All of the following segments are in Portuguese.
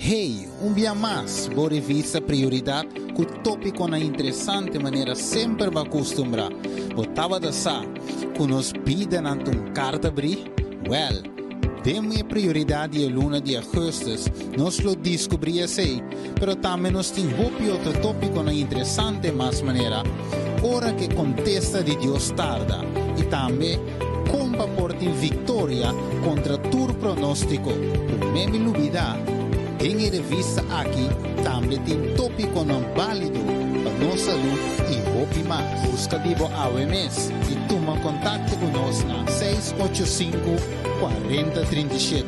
Hey, um dia mais, boa revista Prioridade, com tópico na interessante maneira sempre vai acostumbrar. Botava da sa, com nos pida nanto carta abrir? Well, demos a prioridade a luna de agosto, nós lo descobri assim, pero também nos tem outro tópico na interessante mais maneira, hora que contesta de Deus tarda, e também como porta vitória contra tur pronóstico, por meme lubida. Tem revista aqui, também tem tópico não válido para nossa saúde e hope mais. Busca Divo AWMS e toma contato conosco na 685-4037.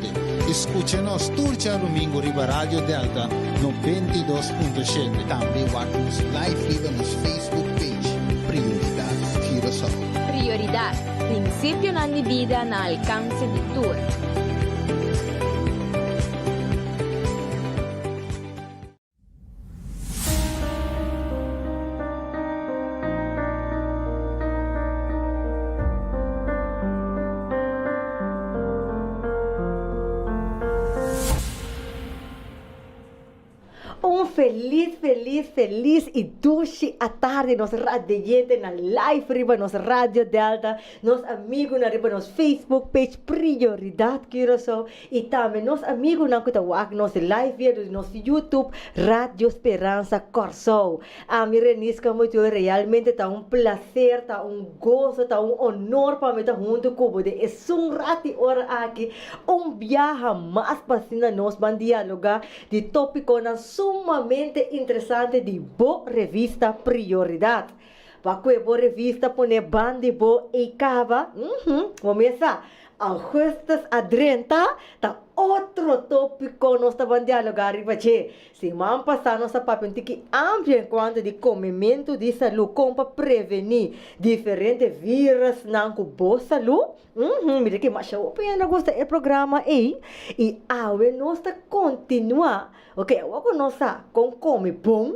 Escucha-nos turja domingo riba Rádio Delta 92.7. Também vamos live riba nos Facebook page Prioridade Curaçao. Prioridade, princípio na vida na alcance de tour. Feliz e doce à tarde nos radiante na live riba nos Rádio Delta, nos amigos na riba nos Facebook page Prioridade Curaçao e também nos amigos na kutawak nos live via nos YouTube Rádio Esperança Curaçao. A mim renisca muito realmente tá prazer, tá gozo, tá honor para mim tá junto com você. É rati hora aqui viaja mais para nós van dialogar de tópico na sumamente interessante de boa revista Prioridade. Para que boa revista pone bande boa e cava, começa agosto a 30, tá outro tópico nós estamos dialogar e vai semana passada nós papel que amplo enquanto de comimento de saúde como para prevenir diferentes vírus na boa saúde. Mira que mais eu penso gosta do programa aí e agora nós está continuar, ok? Agora nós com come bom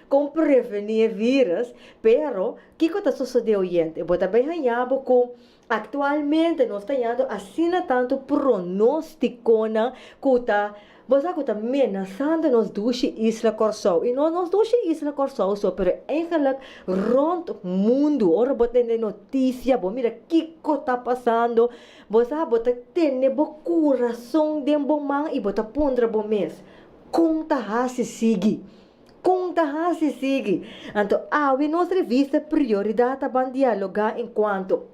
com prevenir vírus, pero que está sucedendo gente? Bota bem ganhado com atualmente nós estamos assim tanto pronóstico na cuta você está ameaçando nos duche Isla Curaçao e nós duche Isla Curaçao só pero eigenlijk rond mundo ora botar notícia bom mira que está passando você botar tem bo coração de bom man e botar pondra bom mês conta hasi sigue então a nossa revista Prioridade para dialogar enquanto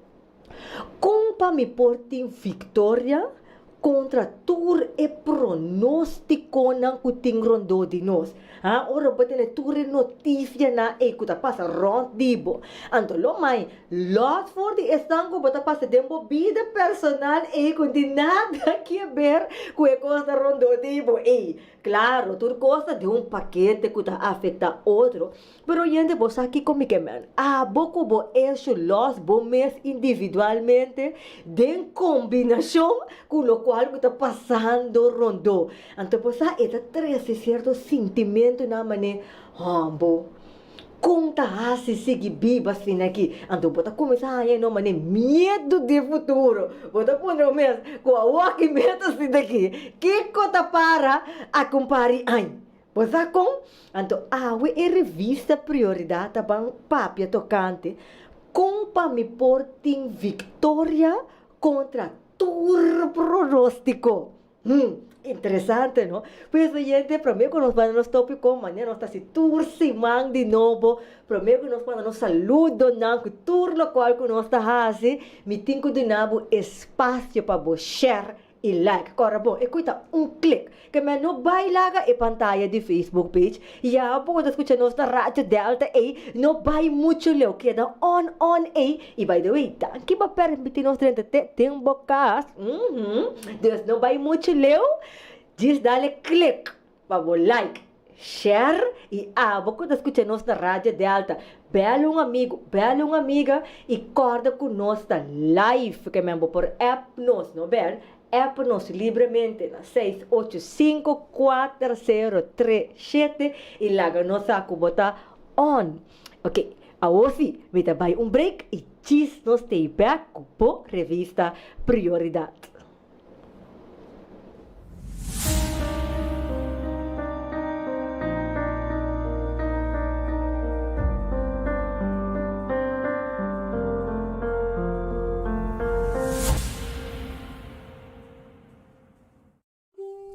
como me porta em Victoria contra tur e pronóstico não kuting rondo de nós. Ora botem tur notícia na e kuta passa rondibo. Anto lo mai lot for de estanco bota passa dembo vida personal e com de nada que ver com a costa rondo dibo. E claro, tur costa de paquete que afeta outro. Pero gente vos aqui como que man. Boco bo eso los bo mes individualmente de combinação com lo qual que está passando rondo. Então, pues, esta trece certo sentimento na maneira, bo, conta assim, sigue viva assim aqui. Então, bota começar a não maneira medo de futuro. Bota pôr o mês com a que medo assim daqui. Que conta para a compare ai. Pois com, então, é revista Prioridade bang papia tocante. Compa me portem Victoria contra tur pronóstico. Interessante, não? Pois, gente, primeiro que nós vamos nos tópicos, amanhã nós estamos tur semana de novo. Primeiro que nós vamos nos saludo, não, que tur no qual que nós estamos assim, me tem que dar espaço para você share e like. Agora, bom, escuta clique, que me não vai lá a pantalla de Facebook page. E a pouco escuta nossa Rádio Delta, e não vai muito leu, queda on, e by the way, que para permitir nós ter um bocas, Deus não vai muito leu, diz dale clique, para o like, share, e pouco escuta nossa Rádio Delta. Belo um amigo, bela uma amiga, e corda com nossa live, que mesmo por app nós, não ver? App-nos livremente na 685-4037 e laga nossa kubota on. Ok, hoje vai break e diz nos stay back com revista Prioridade.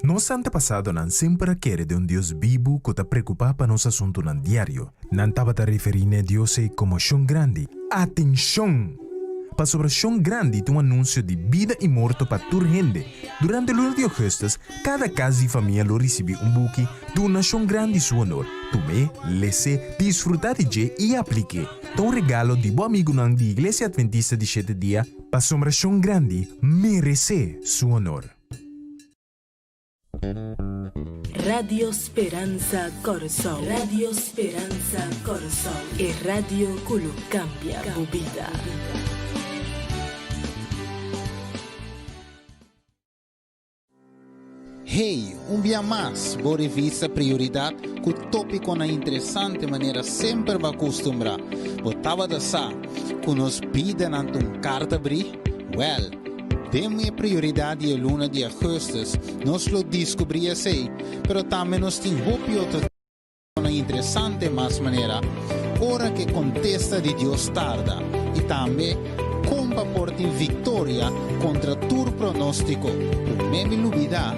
Nosso antepassado não sempre quer de Deus vivo que te preocupa para nosso assunto no diário. Não estava a referir a Deus como chão grande. Atenção! Para sobre chão grande tem anúncio de vida e morte para toda gente. Durante o luna de agosto, cada casa e família recebe buque de uma chão grande seu honor. Tomé, lesse, desfrutar de e aplique. Então regalo de bom amigo da Igreja Adventista de 7 dias para sobre chão grande merece seu honor. Radio Speranza Corazón. Radio Speranza Corazón. E radio que cambia tu vida. Hey, dia mais, boa revista Prioridade, com tópico na interessante maneira sempre vai acostumbrar. Botava da sa, que nos pedem carta abrir, well, dê-me prioridade a luna de agosto, nós lo descobria sei, pero também nos tem outra na interessante mais maneira, hora que contesta de Deus tarda, e também compa porta em vitória contra tur pronóstico, por me lubida.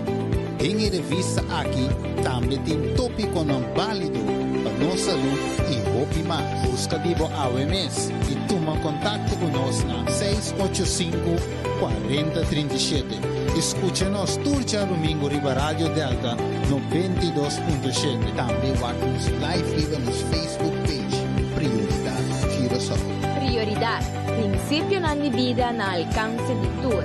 Tem revista aqui, também tem tópico não válido para nossa saúde e hope mais. Busca vivo AWMS e toma contato conosco na 685-4037. Escucha-nos turja domingo riba Rádio Delta no 22.7. Também vamos live riba nos Facebook page. Prioridade, Girassol. Prioridad, principio na vida na alcance de tour.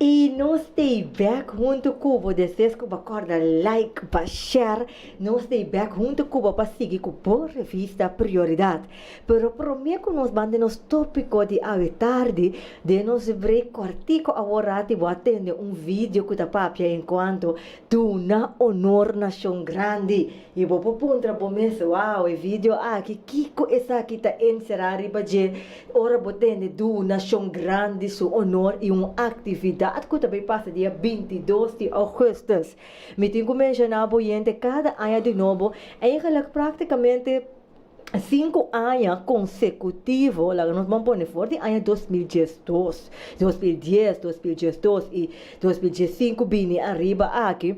E nós estamos back junto com vocês que acorda like, para share. Nós estamos back junto com para seguir com a revista Prioridade. Pero prometo que nós vamos tópico de a tarde de nós break cortico agora te vou atender vídeo que tá papia enquanto tu na honor nação grande. E vou pontra por mês, uau, e vídeo aqui kiko essa aqui tá encerrar riba de ora botende do nação grande su honor e atividade que também passa dia 22 de agosto. Me tenho que mencionar cada ano de novo, eigenlijk praticamente 5 anos consecutivos, nós vamos pôr forte, ano 2010, 2012 e 2015 bem arriba aqui.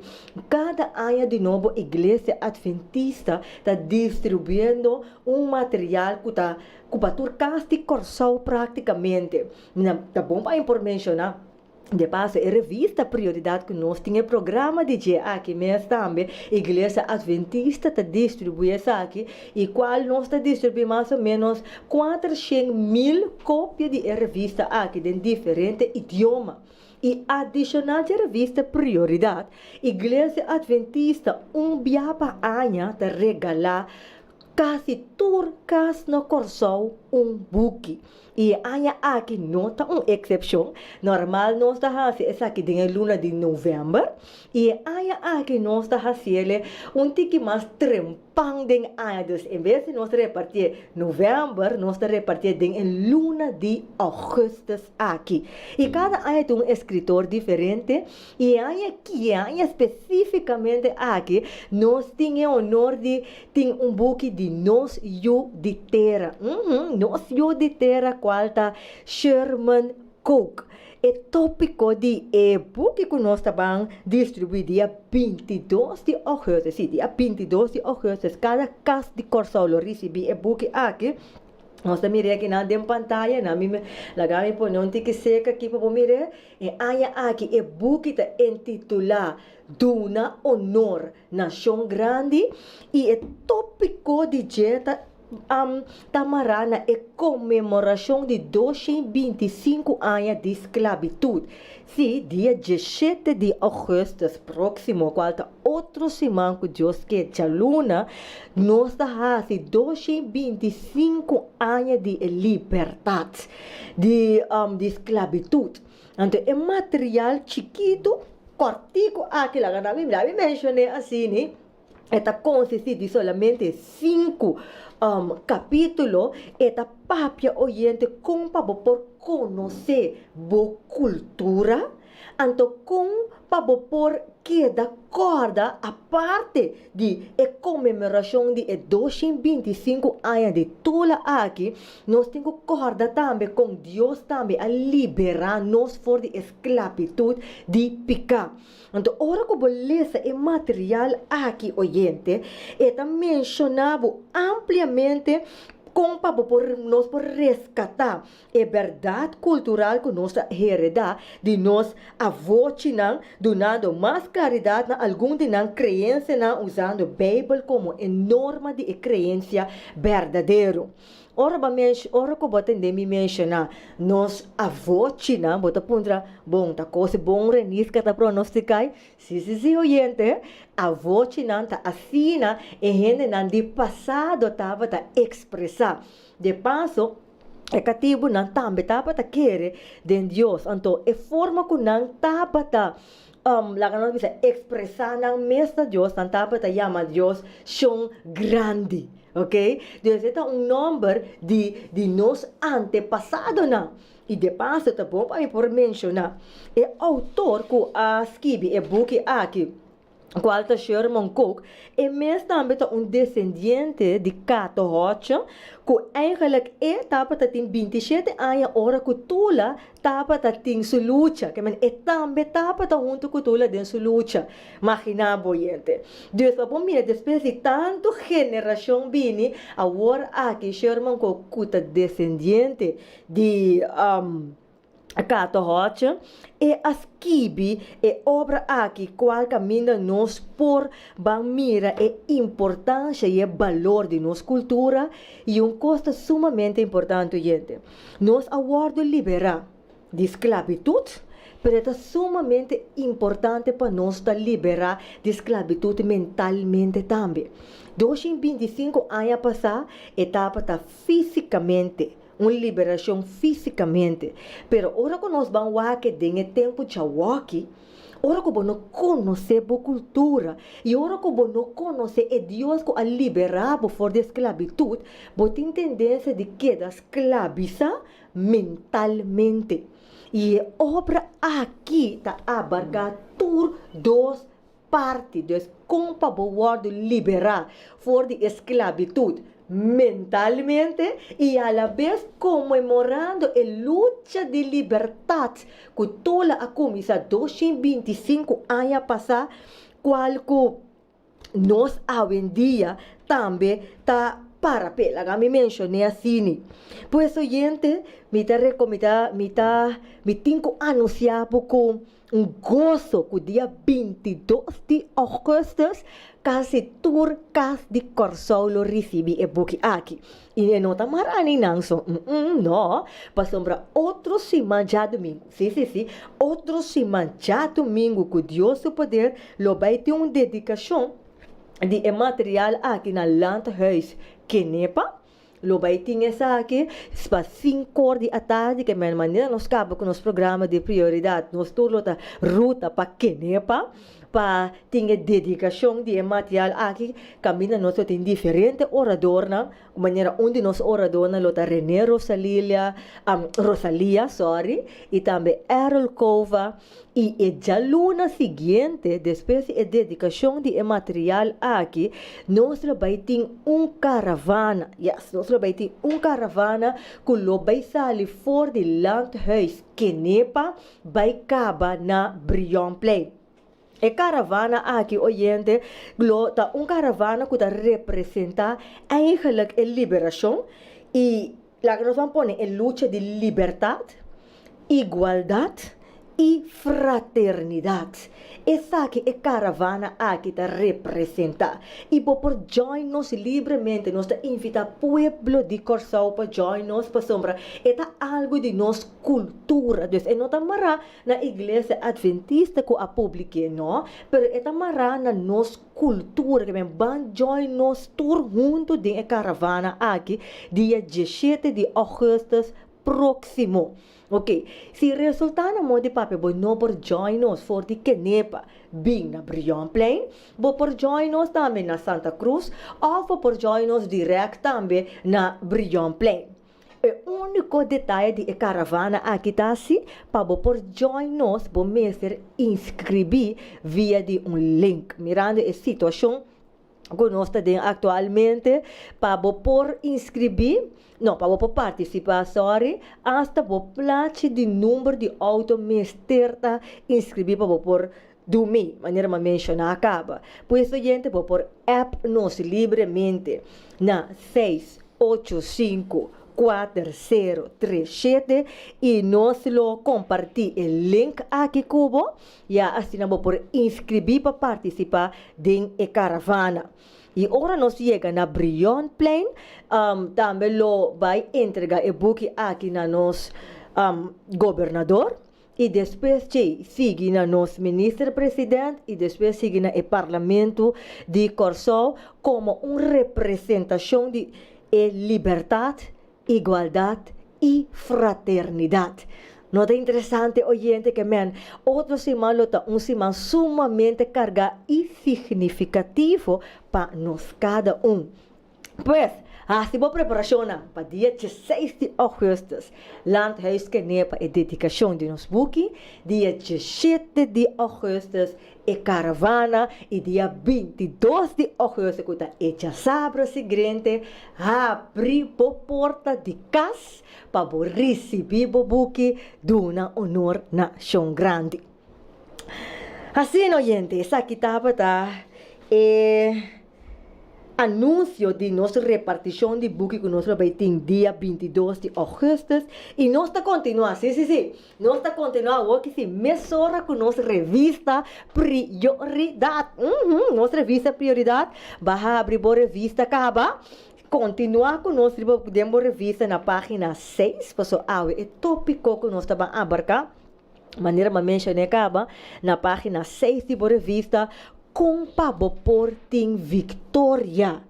Cada ano de novo, a Igreja Adventista está distribuindo material que está para turcaste corção praticamente. Tá bom para mencionar. De passo, a revista Prioridade que nós tínhamos programa de dia aqui, mas também a Igreja Adventista está distribuindo aqui, e qual nós está distribuindo mais ou menos 400.000 cópias de revista aqui, em diferentes idiomas. E adicional à revista Prioridade, a Igreja Adventista biapa ano está regalar quase turcas no corção buque. E anya aqui nota exceção. Normal nós está fazendo essa aqui em luna de novembro. E anya aqui nós está fazendo tiki mais trempang den anos. Em vez de nós repartir novembro, nós está repartir em luna de agosto aqui. E cada ano tem escritor diferente. E anya aqui, especificamente aqui, nós temos honor de ter buque de Nós Yo de Terra. Nós Yo de Terra qual Sherman Coke. É tópico de e-book que nós estamos distribuindo dia 22 de agosto. Sim, dia 22 de agosto. Cada casa de Corsolo recebe e-book aqui. Nós estamos mirando aqui na pantalla, na minha lagami po não tem que seca aqui para mirar. E aí aqui e-book está intitulado Duna Honor Nação Grande e é tópico de dieta tamarana é comemoração de 225 anos de esclavitud. Sim, dia 17 de agosto próximo, qual está outro semana que Deus quer, a luna, nós está 225 anos de liberdade, de esclavitud. Então, é material chiquito, cortico, aqui lá, me mencionei assim, né? Esta consiste de solamente 5 capítulos. Esta papia oyente compa por conhecer boa cultura, então com para por cada corda a parte de comemoração de 225 anos de Tula aqui, nós temos corda também com Deus também a liberar nós for de esclavitud de picar. Então, ora que beleza e material aqui, oyente, é mencionado ampliamente como para nós por resgatar a verdade cultural que nós heredamos de nós avós, dando mais claridade a algum de nós crença usando a Bíblia como norma de crença verdadeira. Ora que botem de me mencionar, nós avós, bota pondra, bom, tá coisa bom renis que tá pronosticar, se oyente, avós, tá assina, e gente não de passado tava tá expressar. De passo, é cativo não também tava tá querer de Deus, então é forma que não tava tá lá que nós bisa expressar não mesmo Deus, não tava tá chama Deus chão grande. Ok? Então, esse é número de nos antepassados. E de passo, tá bom para por mencionar. O autor que escreve o book aqui, qual é Sherman Cook, é mesmo também descendente de Cato Rocha, que eigenlijk tapa tem 27 anos, ora que Tula tapa tem sua luta, que é também tapa junto com Tula dentro sua luta. Imagina, boiente. Deus, para mim, depois de tanto geração bini, agora aqui Sherman Cook é descendente de Cato Rocha, e escreve a obra aqui, qual caminha nós por mira a importância e o valor de nossa cultura e coisa sumamente importante, gente. Nós agora liberar de esclavitud, mas é sumamente importante para nós liberar de esclavitud mentalmente também. 225 anos passar, etapa está fisicamente uma liberação fisicamente. Pero ora que nós vamos aqui tem tempo de aqui, ora que não conhecer a cultura e ora que não conhecer é Deus que a liberava fora da esclavitud, você tem tendência de quedar escravizado mentalmente. E a obra aqui está abarcada por duas partes, como para liberar fora da esclavitud mentalmente e a la vez comemorando a luta de liberdade que toda a comissão 225 anos passar, qual que nós hoje em dia também está para pela, me mencionei assim. Pois, gente, me tenho anunciado com gozo que dia 22 de agosto, quase tur cas de Corsolo recebi e book aqui. E não tá marani não so. Não, passou para outro semana já domingo. Sim. Outro semana já domingo que Deus o poder lo vai ter uma dedicação de material aqui na Landhuis Kenepa. Lo vai ter essa aqui para 5 horas da tarde, que é a maneira nós acaba com o nosso programa de prioridade. Nós turno da ruta para Kenepa, para ter dedicação de material aqui, caminha nós tem diferentes oradores, maneira onde nós oradores, lota René Rosalia, e também Errol Cova, e a luna seguinte, depois de dedicação de material aqui, nós vai ter caravana, nós vai ter caravana que vai sair fora de Landhuis Kenepa, vai acabar na Brion Play. E caravana aqui, oyente, tá caravana que representa eigenlijk a liberação e lá que nós vamos pôr a luta de liberdade, igualdade e fraternidade. Essa aqui é caravana aqui está representa. E por join-nos livremente, nós está invitar o pueblo de Corsau para join-nos para sombra. É algo de nossa cultura. Então, não está mará na igreja adventista que a publique, não. Pero é mará na nossa cultura. Que vem join-nos tour junto de caravana aqui, dia 17 de agosto próximo. Ok, se resultar na moda papi, boy no por join nos for de Kenepa, bem na Brion Plain, bo por join nos também na Santa Cruz, ou por join nos direct também na Brion Plain. O único detalhe de caravana aqui está assim, para por join nós, para mestre inscrever via de link. Mirando a situação que nós estamos atualmente, para por inscrever, não, para por participar, sorry, hasta por place de número de auto mestre inscrever para por do me, maneira uma mencionar acaba. Por isso, gente, vou por app nos livremente na 685 4037 e nós lo compartilhar o link aqui cubo e assim vamos por inscrever para participar de caravana. E agora nós chega na Brion Plain, também lo vai entregar o book aqui na nos governador. E depois sigue na nosso ministro-presidente e depois sigue na parlamento de Corsol como uma representação de liberdade, igualdade e fraternidade. Não é interessante, oyente, que outra semana está semana sumamente cargada e significativo para nós cada Pois, assim vou preparação para dia 16 de agosto. Landhuis Kenepa é dedicação de nosso book. Dia 17 de agosto é caravana. E dia 22 de agosto, que é sábado seguinte, abrir a porta de casa para receber o book de uma honor na Chão Grande. Assim, oyente, essa aqui estava anúncio de nossa repartição de book que nós vai ter dia 22 de agosto e nós está continuando, sim, nós está continuando hoje sim, mesora com nossa revista Prioridade, nossa revista Prioridade, vai abrir a revista acaba, continuar com nós, podemos revista na página 6, passou é tópico que nós estamos a abarcar, maneira uma menção acaba, na página 6 de revista, com para portem vitória.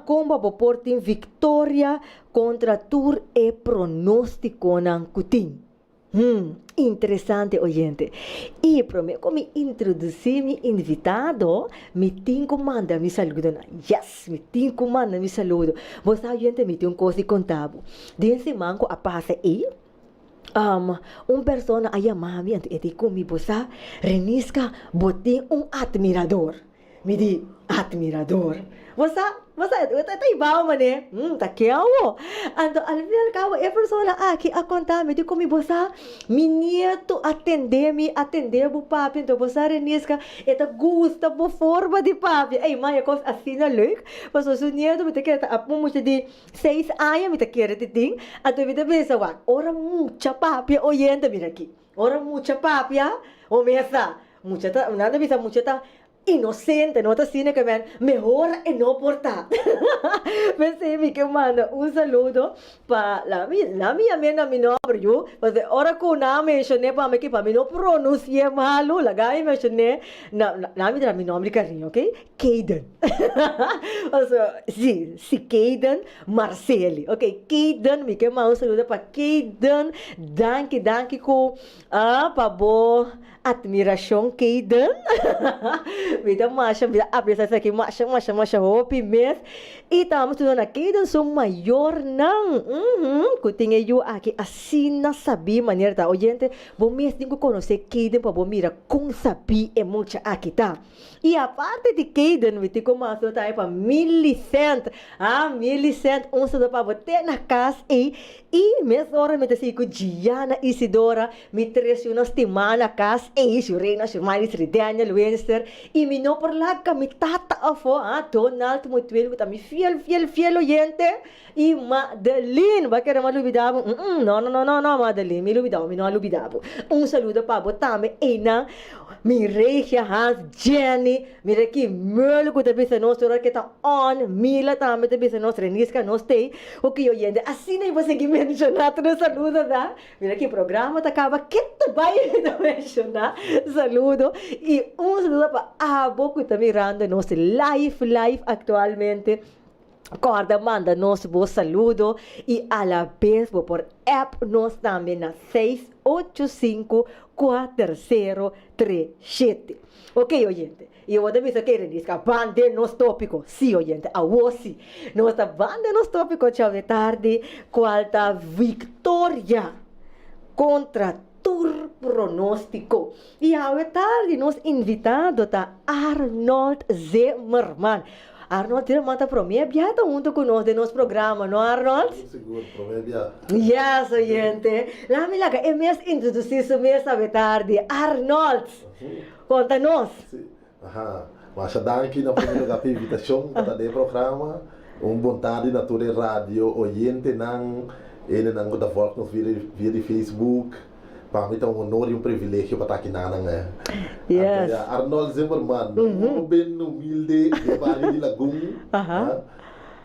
Com para portem vitória contra tur e pronóstico na cutim. Interessante, oyente. E prometo, como introduzir meu invitado, me tem comanda, me saludo. Yes, me tem comanda, me saludo. Você, oyente, me tem coisa contábil. Desse manco a passa aí. Persona aí mami ante comigo sa Renisca botin admirador. Me di admirador. Você tá igual, mané. Tá que amo. Ando alvial kawa persona aqui a contar me di comigo sa minieto atender o papi então você Renisca eta gusta bo forma de papi. Ei, mãe, coisa assim na leuk. Mas o nieto me te quer a pumo de 6 anos me te quer de ting. Ato me te pensa wa, ora mucha papi oyente mira aqui. Ora mucha papi, o mesa. Mucha ta, nada bisa mucha ta inocente, não está assim, que melhor é não portar. Pensei que manda saludo para a minha nome, eu, mas ora que não mencionei para mim que para mim não pronunciei malo, lagai mencionei na meu nome de carinho, ok? Kaden. Sim, Kaden Marceli, ok? Kaden, me que manda saludo para Kaden, danke com para boa admiração, Kaden. Vida marcha, vida apreciação aqui, marcha, hope mês. E estamos estudando aqui, então sou maior não. Que tenho eu aqui, assim não sabia maneira, tá? Oyente, vou mesmo tenho que conhecer Kaden para mira com saber é muito aqui, tá? E a parte de Kaden, me tem como a tá aí para Millicent. Millicent, só para botar na casa e mesmo hora me disse que Diana Isidora me trouxe uma semana na casa e Reina, Maris, Daniel, Winster e me não por lá que me tata afo, Donald, muito bem, que me fiel oyente e Madeline, vai querer me olvidar? Não, Madeline, me não olvidar. Saludo para botar me na Mireia Hans Jenny, mira aqui, melhor que também nós hora que tá on, Mila também também nós Renisca nós tem, o que oyente, assim nem você que mencionar, tu saludo, tá? Mira aqui, programa tá acaba, que tu vai mencionar, saludo e saludo para Abo que tá mirando nosso live atualmente. Corda, manda nos bom saludo e a la vez por app nos também na 685-4037. Ok, oyente. E eu vou dizer que ele diz que a banda nos tópico. Sim, oyente, a você. Nossa banda nos tópico, tchau de tarde, qualta vitória contra tour pronóstico. E a tarde nos invitado tá Arnold Zimmerman. Arnold Zimmerman está para mim, viajando junto conosco de nosso programa, não, Arnold? Seguro, para mim, viajar. Yes, oyente. Lá me laga, é mesmo introduzir-se mesmo a tarde. Arnold, conta-nos. Mas a danke na primeira invitação para o programa. Vontade na tua rádio, oyente, ele não gosta de volta via Facebook. Para mim é honor e privilégio para estar aqui na Nanga. Yes. Arnold Zimmerman, bem humilde, de Barra de Lagoon.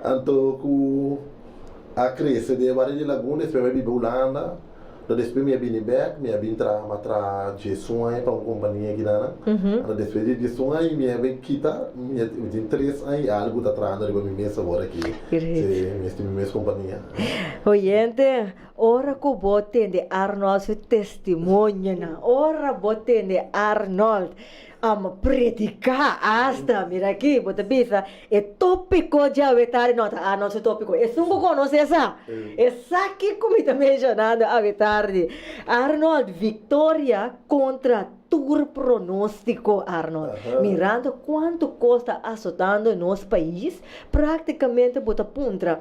Então, a crescer de Barra de Lagoon, espero que Holanda. Depois me vim back, me vim para Jesuai para uma companhia aqui na. Depois de Jesuai, me vim kita, me vim 3 anos, algo da trama de minha mesa agora aqui. Minha companhia. Oyente, ora que bote de Arnold seu testemunho na, ora bote de Arnold predicar hasta, mira aqui, bota bisa, é tópico de avetar, nota, Arnold tópico, é um pouco não sei essa, essa aqui como está mencionado avetar de Arnold, vitória contra tour pronóstico, Arnold. Mirando quanto custa azotando nosso país, praticamente bota puntra.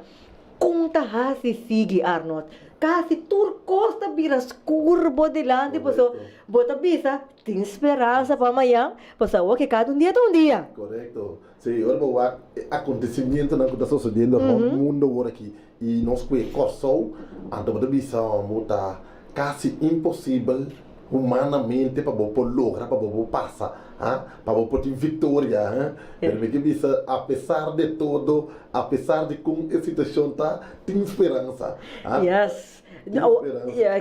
Conta assim sigue, Arnold. Casi tour costa viras curvo delante, pessoal. Bota bisa, tem esperança para amanhã, pessoal, que cada dia é um dia. Correto. Sim, olha o acontecimento que está sucedendo no mundo agora aqui. E nós que corso, então bota bisa, muita quase impossível humanamente para você lograr, para você passar, para você ter vitória. Apesar de tudo, apesar de como a situação está, tem esperança. Yes.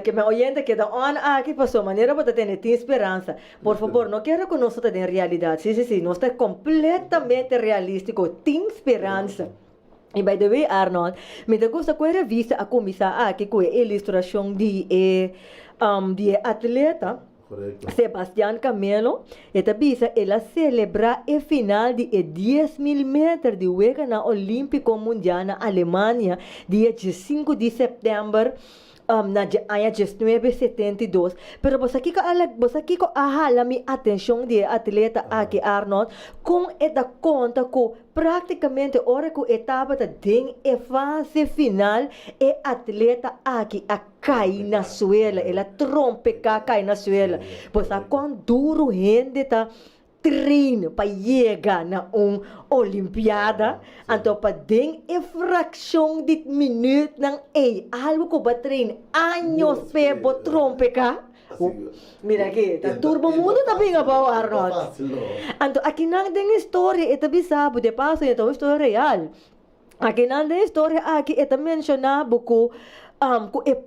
Que me oyente que da aqui passou maneira para ter esperança. Por favor, não quero que nós tenhamos realidade. Sim, nós estamos completamente realístico, tem esperança. E by the way, Arnold, me gusta com a revista a começar aqui com a ilustração de atleta. Correcto. Sebastián Camelo, esta bisa, ela celebra a final de 10.000 metros de Hueca na Olímpico Mundial na Alemanha, dia 5 de setembro. Na ano 1972. Pero você aqui ko ahala mi atenção de atleta aqui Arnold com esta conta com praticamente hora que etapa da den e fase final e atleta aqui a cai na suela, ela trompe cai na suela. Pois a quão duro rende tá treino para chegar na Olimpiada, então para den a fração de minuto não é algo que vai treinar anos para trompecar. Mira aqui, tá turbo mundo também a bom Arnold. Então aqui não tem história, é bisa, de passo então história real. Aqui não tem história, aqui é mencionado que o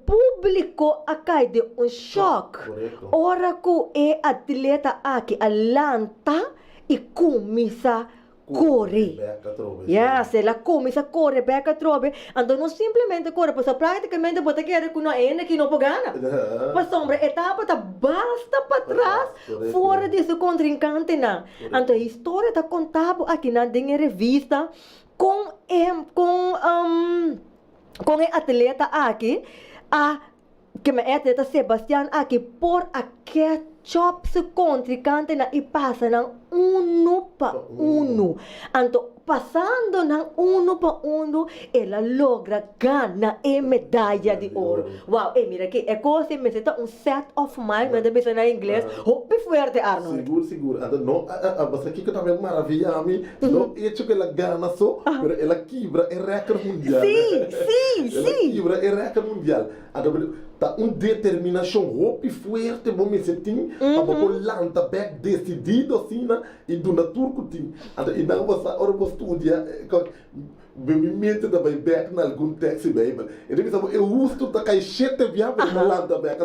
público acai de choque. Ora que o atleta aqui alanta e começa corre. Yes, ela começa a correr, Beca Trobe. Então não simplesmente corre, porque praticamente você quer que não é que não pode ganhar. Mas sombra, etapa tá basta para trás, fora de seu contrincante não. Então a história tá contada aqui na revista com o atleta aqui, que me atleta Sebastián aqui por aquele chop se contrincante na e passa na 1 para 1. Então, passando na 1 para 1, ela logra ganhar a medalha de ouro. Uau, mira aqui, é coisa que me senta set of mind, mas deve ser em inglês. Hope forte, Arnold. Seguro. Então, não, mas aqui que também maravilha a mim, não é que ela ganha só, mas ela quebra o recorde mundial. Sim. Ela quebra o recorde mundial. Então, tá determinação, hope forte, bom me sentir, para você lançar back decidido assim, e do naturco tem. Então, e não você ora estudia, movimento da back na algum texto baby. Então, eu uso da caixeta viável na lança back.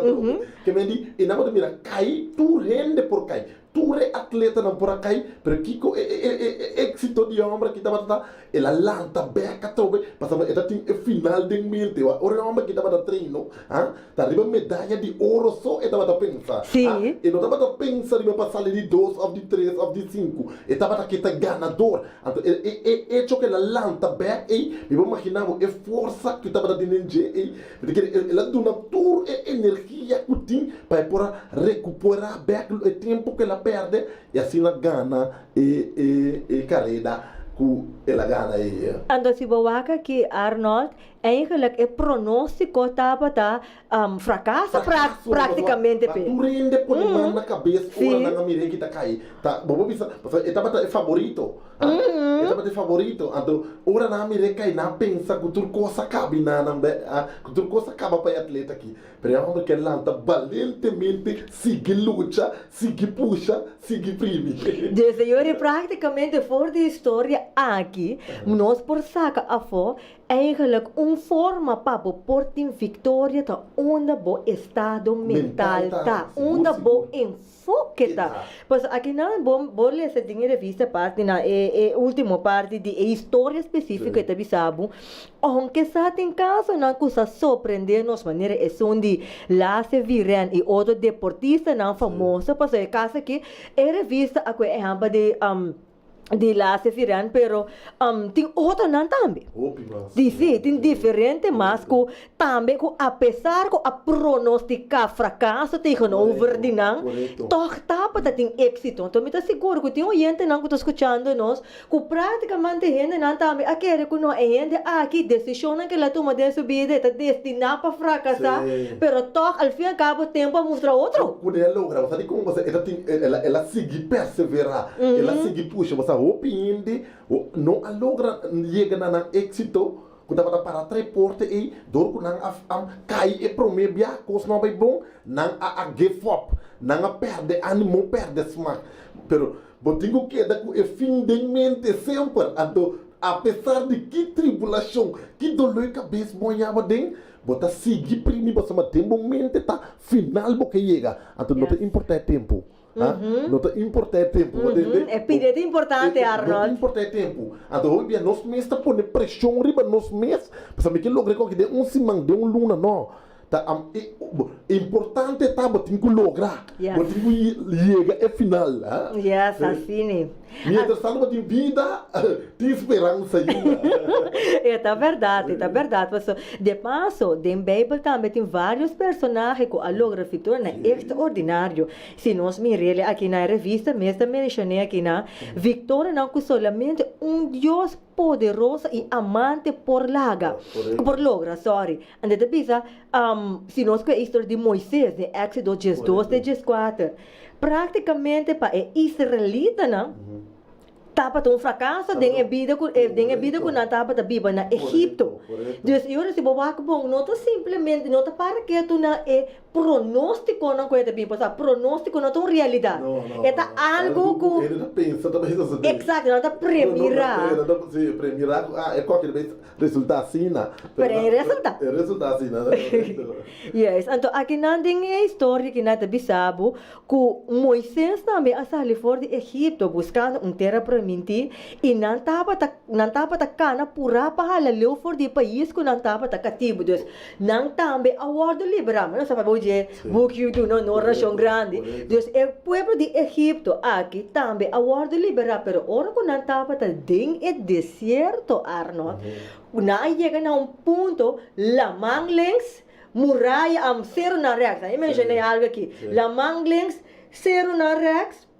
Que me diz, e não mira, cai tu rende por cai. ture atleta não por aqui, pero Kiko éxito de homem que estava ela lanta beca tobe, passando ela tem final de mente, o homem que estava treino, tá riba medalha de ouro só estava pensar. Sim. E não estava pensar riba passar de 2 ou de 3 ou de 5, estava que tá ganador. Então é que ela lanta beca e eu imaginava a força que estava dentro de porque ela dona toda a energia que tem para recuperar beca o tempo que ela perde e assim ela ganha e carreira que ela ganha. Ando si bawaka que Arnold, eigenlijk é pronóstico tava fracassa praticamente pe. Tu rende por mão na cabeça, ora na mire que tá cai. Tá, bobo bisa, estava favorito. Estava de favorito. Então, ora na mire cai na pensa que tudo coisa cabe na que tudo coisa acaba para atleta aqui. Pero é onde que lanta valentemente, sigue luta, sigue puxa, sigue prime. Desde eu praticamente for de história aqui, nós por saca a fo, eigenlijk forma para portar vitória tá onde bo estado mental tá, onde bo enfoque tá. Pois aqui não bo ler essa revista parte na última parte de história específica que sabe, aunque sa tem caso na coisa surpreender nos maneira é onde Lasse Viren e outro deportista não famoso, pois é caso que revista a que de Lasse Viren, pero tem outro não também. Sim, tem diferente, mas que também apesar que a pronosticar fracasso tegenover de não, toch tapa tem êxito. Então, me tá seguro que tem gente não que está escutando nós, que praticamente gente não também, aquele que não é gente aqui, decisão que ela toma de sua vida, está destinada para fracassar, pero toch, ao fim e ao cabo, tempo a mostrar outro. Quando ela logra, sabe como você, ela segue perseverar, ela segue puxa, você opinião não logra chegar na êxito quando ela para três portas e dor que não cai e promete a coisa não vai bom não a give up não perde ânimo perde smack pero botinho que da com fim de mente sempre então apesar de que tribulação que dolor cabeça banhava dentro bota seguir primeiro você tem momento tá final porque chega então não tem importa tempo. Não importa tempo. É pedido importante, Arnold. Não importa tempo. Então, hoje, nós mesmos estamos pondo pressão riba nós mesmos. Para que logra que de semana, de luna, não. Tá, importante tá, tem que lograr. Tem que chegar ao final. Yes, assim. Mientras salva de vida, tem esperança ainda. É verdade. De passo, na Bíblia também tem vários personagens que a logra vitória extraordinário. Se nós miramos aqui na revista, mesmo mencionei aqui na Vitória não é solamente Deus poderoso e amante por logra, sorry. And the bisa, se nós com a história de Moisés, de Éxodo 12, 14, praticamente para israelita, não? Tapa um fracasso de vida que não tapa da Bíblia na Egipto. Então, eu se boba que bom, não simplesmente não para que tu na pronóstico não coisa bem, pois pronóstico não é uma realidade. É algo que ele pensa também isso. Exato, não tá premirar. Sim, premirar é qualquer vez resultar assim, né? Resultar assim, né? Yes, então aqui não tem a história que nada bisabo que Moisés também a sair fora de Egipto buscando terra para mentir e não tava ta cana pura para leu fora de país que não tava ta cativo, dus não também a ordem liberal, não sabe hoje book tu não nação grande, dus o povo de Egipto aqui também a ordem liberal, pero ora que não tava ta dentro é deserto, Arnold, não chega a ponto lamang lens muralha zero na rex, aí mencionei algo aqui, lamang lens zero na rex.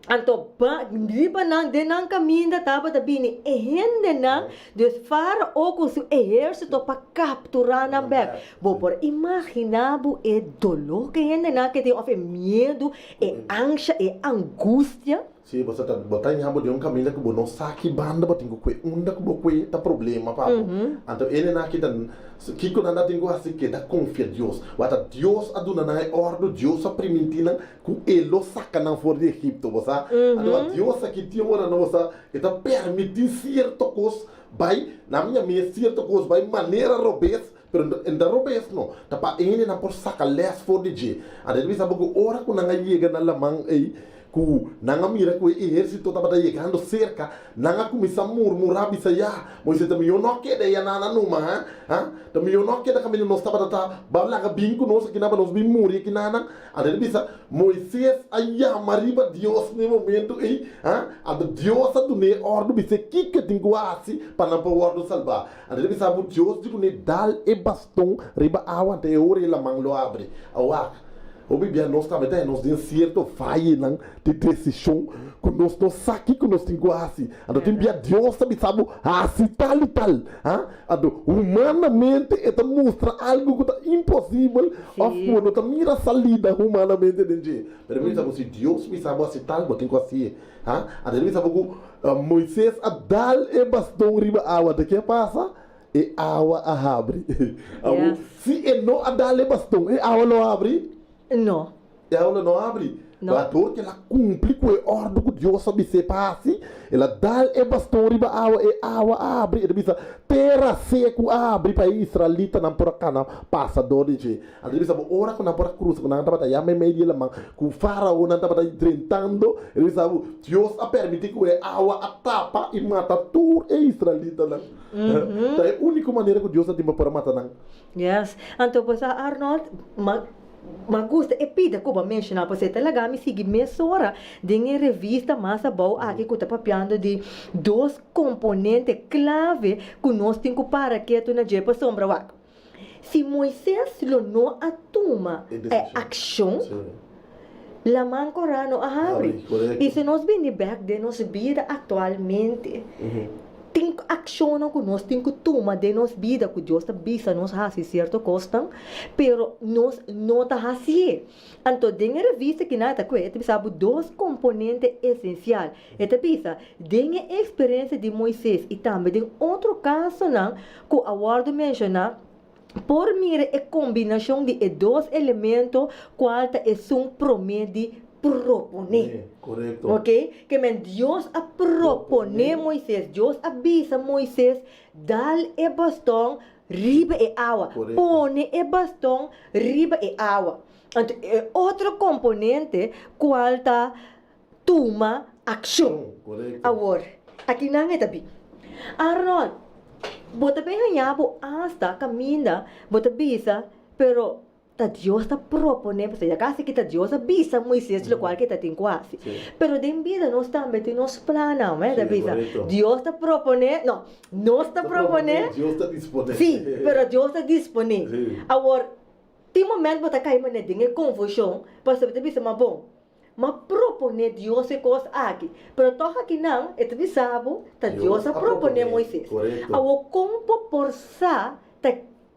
Anto di ba nang denang caminho tava da bini ehende nang desfara o com seu exército para capturar na back. Bo por imaginabo dolor que hende nang que tem medo, ânsia, angústia. Sim, você tá botando em ramo de caminho que você não sabe banda, você tem que unda que você tá problema, papo. Então ele na que dan que quando anda tem que assim que dá confia Deus. Wata Deus aduna na ordem Deus a primentina que ele saca na fora de Egipto, você. Então Deus aqui tinha hora não você, ele permite certo coisa, vai na minha certo coisa vai maneira robes. Pero en da robes no, tapa ele na por saca les for de. A gente sabe que ora quando anga chega na lamang ku nanga mira ku exército tava chegando cerca, nanga começa a murmurar bisa ya, Moisés também eu não quero ya nana numa, também eu não quero que menino nós tava bablaga binco nós que naba nós bim muri que nana, ada bisa Moisés ayah mariba Deus no momento ada Deus a dune ordo bisa que tem quase para não ordo salvar, ada bisa bu Deus digo ne dal e baston riba awan te ore la manglo abre, awak o Bíblia nós também nós tem certo falha não de decisão que nós não saque que nós temos assim então tem Bíblia Deus sabe assim tal e tal então humanamente это mostra algo que é impossível of não está mira salida humanamente dentro mas me sabe se Deus me sabe assim tal botem com assim então me sabe que Moisés a dal e bastão riba água de que passa e água a abre se é não a dal e bastão e água não abre não. Ela não abre. Não. A dor que ela cumpre com o ordem que Deus sabe se passe, ela dá e bastão riba água e água abre. Ele diz, terra seco abre para Israelita não por cana passa dor de je. Ele diz, ora com na por cruz, com na tava ya me meio lá, com o faraó não tava tentando. Ele diz, Deus a permite que a água a tapa e mata tudo e Israelita não. Então é a única maneira que Deus tem para matar não. Yes. Então, pois Arnold, mas gusta e pida como mencionar você talaga me sigue mesora de revista massa boa aqui que tá papiando de dois componentes clave que nós temos para que tu na jepa sombra wa se Moisés lo não atuma é ação la man corano abre e se nós vem back de nossa vida atualmente tem ação que nós temos que tomar de nossa vida que Deus está bisa nós fazer certo costa, pero nós não está fazendo. Então, tem a revista que nada que é, sabe dois componentes essenciais. É bisa, tem a experiência de Moisés e também tem outro caso não que o Awardo menciona. Por mira a combinação de dois elementos qual é um promete proponer. Correcto. Ok? Que men Dios a proponer Moisés, Dios avisa Moisés, dal e bastão riba e água. Pone e bastão riba e água. Então, outro componente qual tá toma ação. Agora, aqui não é tabi. Arnold, bota bem ganhado hasta caminha, bota bisa, pero Dios está proponiendo, ya casi que Dios avisa a Moisés lo cual que te tiene quase. Pero de vida no está metiendo nos planos, Dios está proponiendo, no está proponiendo. Dios está disponible. Sí, pero Dios está disponible. Ahora, tem momento que cai mané de confusão, para saber te bisa bom. Mas propone Deus e coisa aqui. Pero toca que não, é te bisabo, Deus a propone Moisés. Agora, como por sa,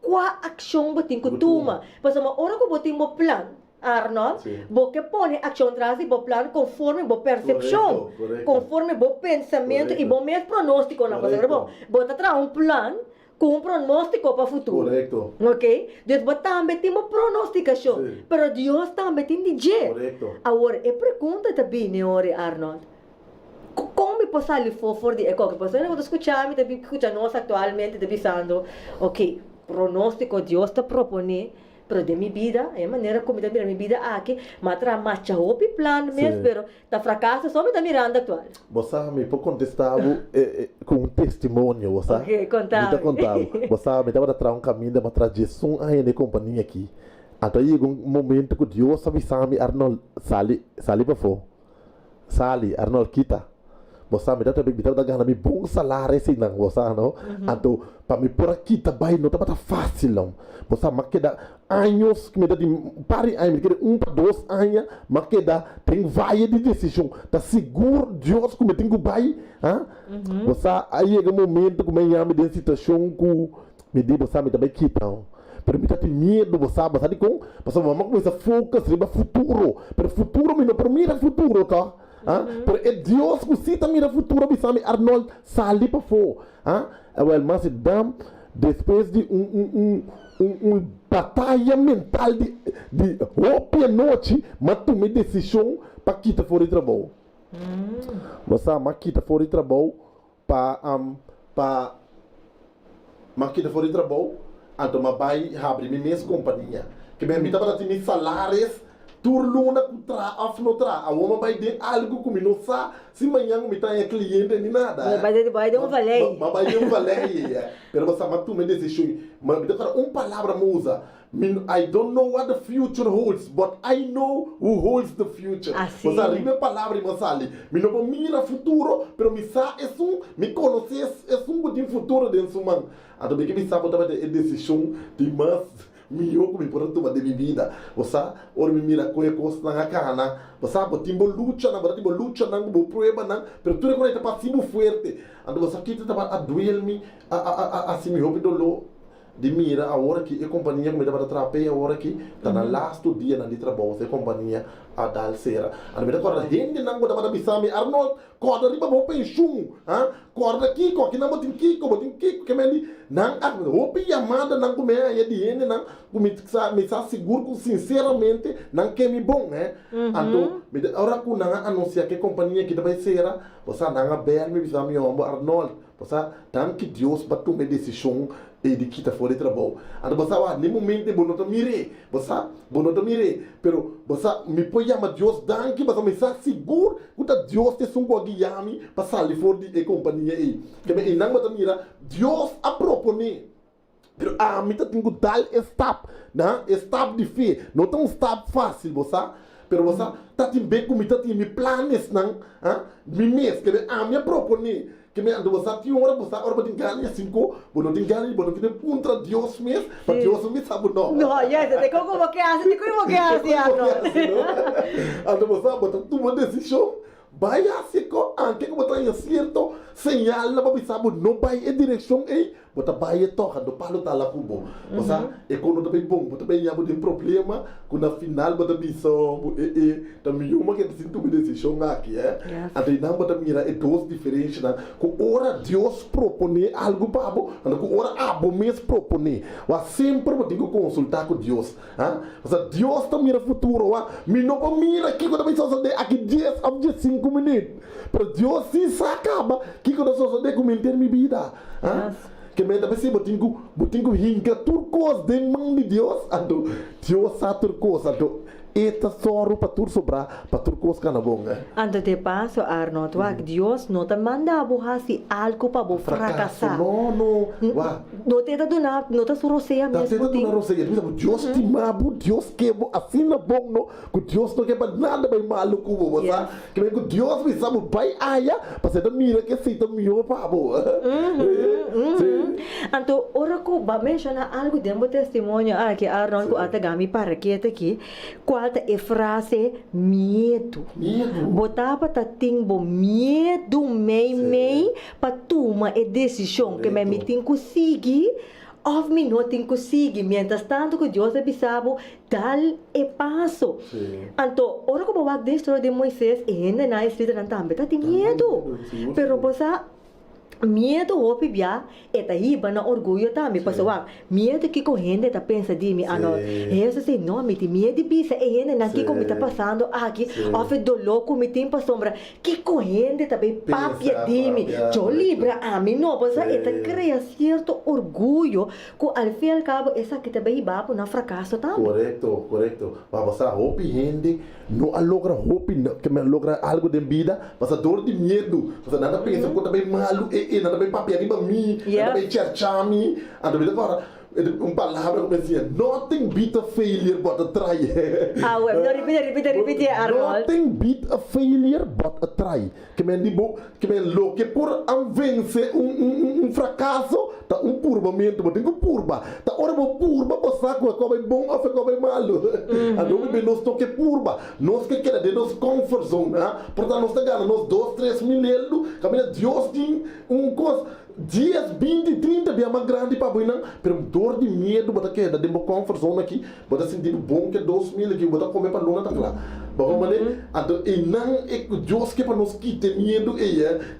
qual ação botin que toma? Mas uma hora que botin mo plan, Arnold, porque põe ação atrás e bo plan conforme bo percepção, conforme bo pensamento e bo mesmo pronóstico na coisa, bom. Bota atrás plan com pronóstico para o futuro. Correto. Ok? Deus também tem uma pronosticação, mas Deus também tem dizer. Correto. Agora, a pergunta também, né, Arnold? Como me posso ali for de eco? Porque eu vou escutar, me também escutar nós atualmente, pensando, ok, pronóstico Deus está propondo, pero de minha vida, é maneira como da minha vida aqui, mas tra marcha hopi plan mesmo, pero tá fracasso só me da mirando atual. Você me pode contestar com testemunho, você? Ok, contava. Você me dá para trazer caminho, para trazer som aí na companhia aqui. Até chega momento que Deus sabe Arnold sali para fora, Arnold kita. Você me dá também ganhar me bom salário assim não, você não? Então para me por aqui também não tá fácil não. Você mas que dá anos que me dá de pare anos, que 1 para 2 anos, mas que dá tem várias de decisão. Tá seguro Deus como tem que vai, Você aí é o momento que me chama de situação que me diz você me também quita. Pero me tem medo, você sabe com, você vamos começar a focar sobre o futuro. Pero futuro me não primeiro futuro, tá? Pero é Deus que cita mira futuro, me Arnold sali para fora. Mas depois de batalha mental de hoje à noite, mas tomei decisão para quitar fora de trabalho. Você mas quitar fora de trabalho para quitar fora de trabalho, então vai abrir minha companhia. Que me permita para ter salários turluna contra afnotra a uma vai de algo como não sa se manhã me tá cliente nem nada vai de um valei vai de um valei pero você mas tu me decision mas palavra musa I don't know what the future holds, but I know who holds the future. Assim. Você rime palavra mas ali, me não mira futuro, pero me sa me conhece budinho futuro dentro do man. Então bem que me sabe também a decisão de mas melhor que me pode tomar de minha vida. Você ora me mira coisa na cana, você botimbo luta na bo prueba na, pero tu reconhece passivo forte. Então você quita também a duel me assim me hobby dolo de mira a hora que a companhia me dá para trabalhar a hora que está na last dia na de trabalho a companhia a dar cera a me dá corda gente não pode para bisame Arnold corda ali para o pension corda aqui não botin kiko que me não a roupa chamada não come aí de gente não me sa seguro sinceramente não que me bom então me dá hora que não anuncia que a companhia que vai cera você não a bem me bisame Arnold você tanto que Deus para tomar decisão e de kita fora de trabalho. Então você vai nem momento bono to mire, pero você me põe a Deus danke, você me está seguro que Deus te sum com guiame para sair fora de companhia aí. Que me não bota mira, Deus a propone. Pero a mim tá tenho tal step de fé, não tão step fácil você. Pero você tá tem bem como tá tem me planos não, me mês que a minha propone que me ando você tinha hora para ganhar 5, não tem ganhar, não tem contra Deus mesmo, para Deus me sabe não. Não, te como que hace, Ando você bota uma decisão, vai assim com anche como tá em certo señal na sabe não vai em direção aí, bota vai toca do palo tá lá cubo. Você é quando tá bem bom, bota bem já tem problema, quando na final bota bisão também uma que sinto uma decisão aqui, Aí não bota mira é duas diferentes, com hora Deus propone algo para abo, com hora abo mesmo propone. Wa sempre vou ter que consultar com Deus, Você Deus tá mira futuro, me não mira aqui quando vai só aqui 10 a 5 minutos. Para Deus se acaba que quando só de comentar minha vida, que me dá para botinho rinca turcos de mão de Deus, ando Deus sabe turcos, ando eta soro para tur sobrar para turcos cana bom, Ando de passo Arnold, Deus não te manda a borrasi algo para bo fracassar. Não, não te dá donar, não te surroseia mesmo. Deus te mabu, Deus quebo assim na bom no, que Deus não quer nada bem maluco você, que Deus me sabe vai aia, para você mira que se tá melhor para bo. Então, ora que ba menciona algo dentro do testemunho que Arnold ko ata gami para que aqui, qual é frase medo. Botava ta timbo medo mei para tomar a decisão que me tem que seguir. Of me não tem que seguir, mientras tanto que Deus avisava, dá e passo. Então, ora que o babac da história de Moisés, ainda na escrita não também tá tem medo. Pero você medo hopi bia eta hiba na orgulho também pessoal medo que correndo tá pensa de mim isso sei não me tem medo de bisa ainda na que como tá passando aqui of dolor como tem para sombra que correndo também papia de mim eu libra a mim não pois eta cria certo orgulho que ao fim e ao cabo essa que também hiba na fracasso também correto mas você hopi gente não logra hopi que me logra algo de vida você dor de medo você nada pensa que também malu nada bem papel de mim, nada bem cerchami, anda bem agora palavra como dizia, nothing beat a failure but a try. Repite, Arnold. Nothing beat a failure but a try. Que me lo que por vencer fracasso, tá momento, mas tem que purba. Tá hora bo purba, passar com a bom ou com a malo. Então me nós toque purba, nós que quer de nós comfort zone, portanto nós tá ganhando nós 2-3 mil, caminha Deus tem coisa 10, 20, 30 bem mais grande para boinar, pero dor de medo bota que da dembo comfort zone aqui, bota sentir bom que 2.000 aqui, bota comer para luna tá lá. Bom, mané, então e não é que Deus que para nós quitar medo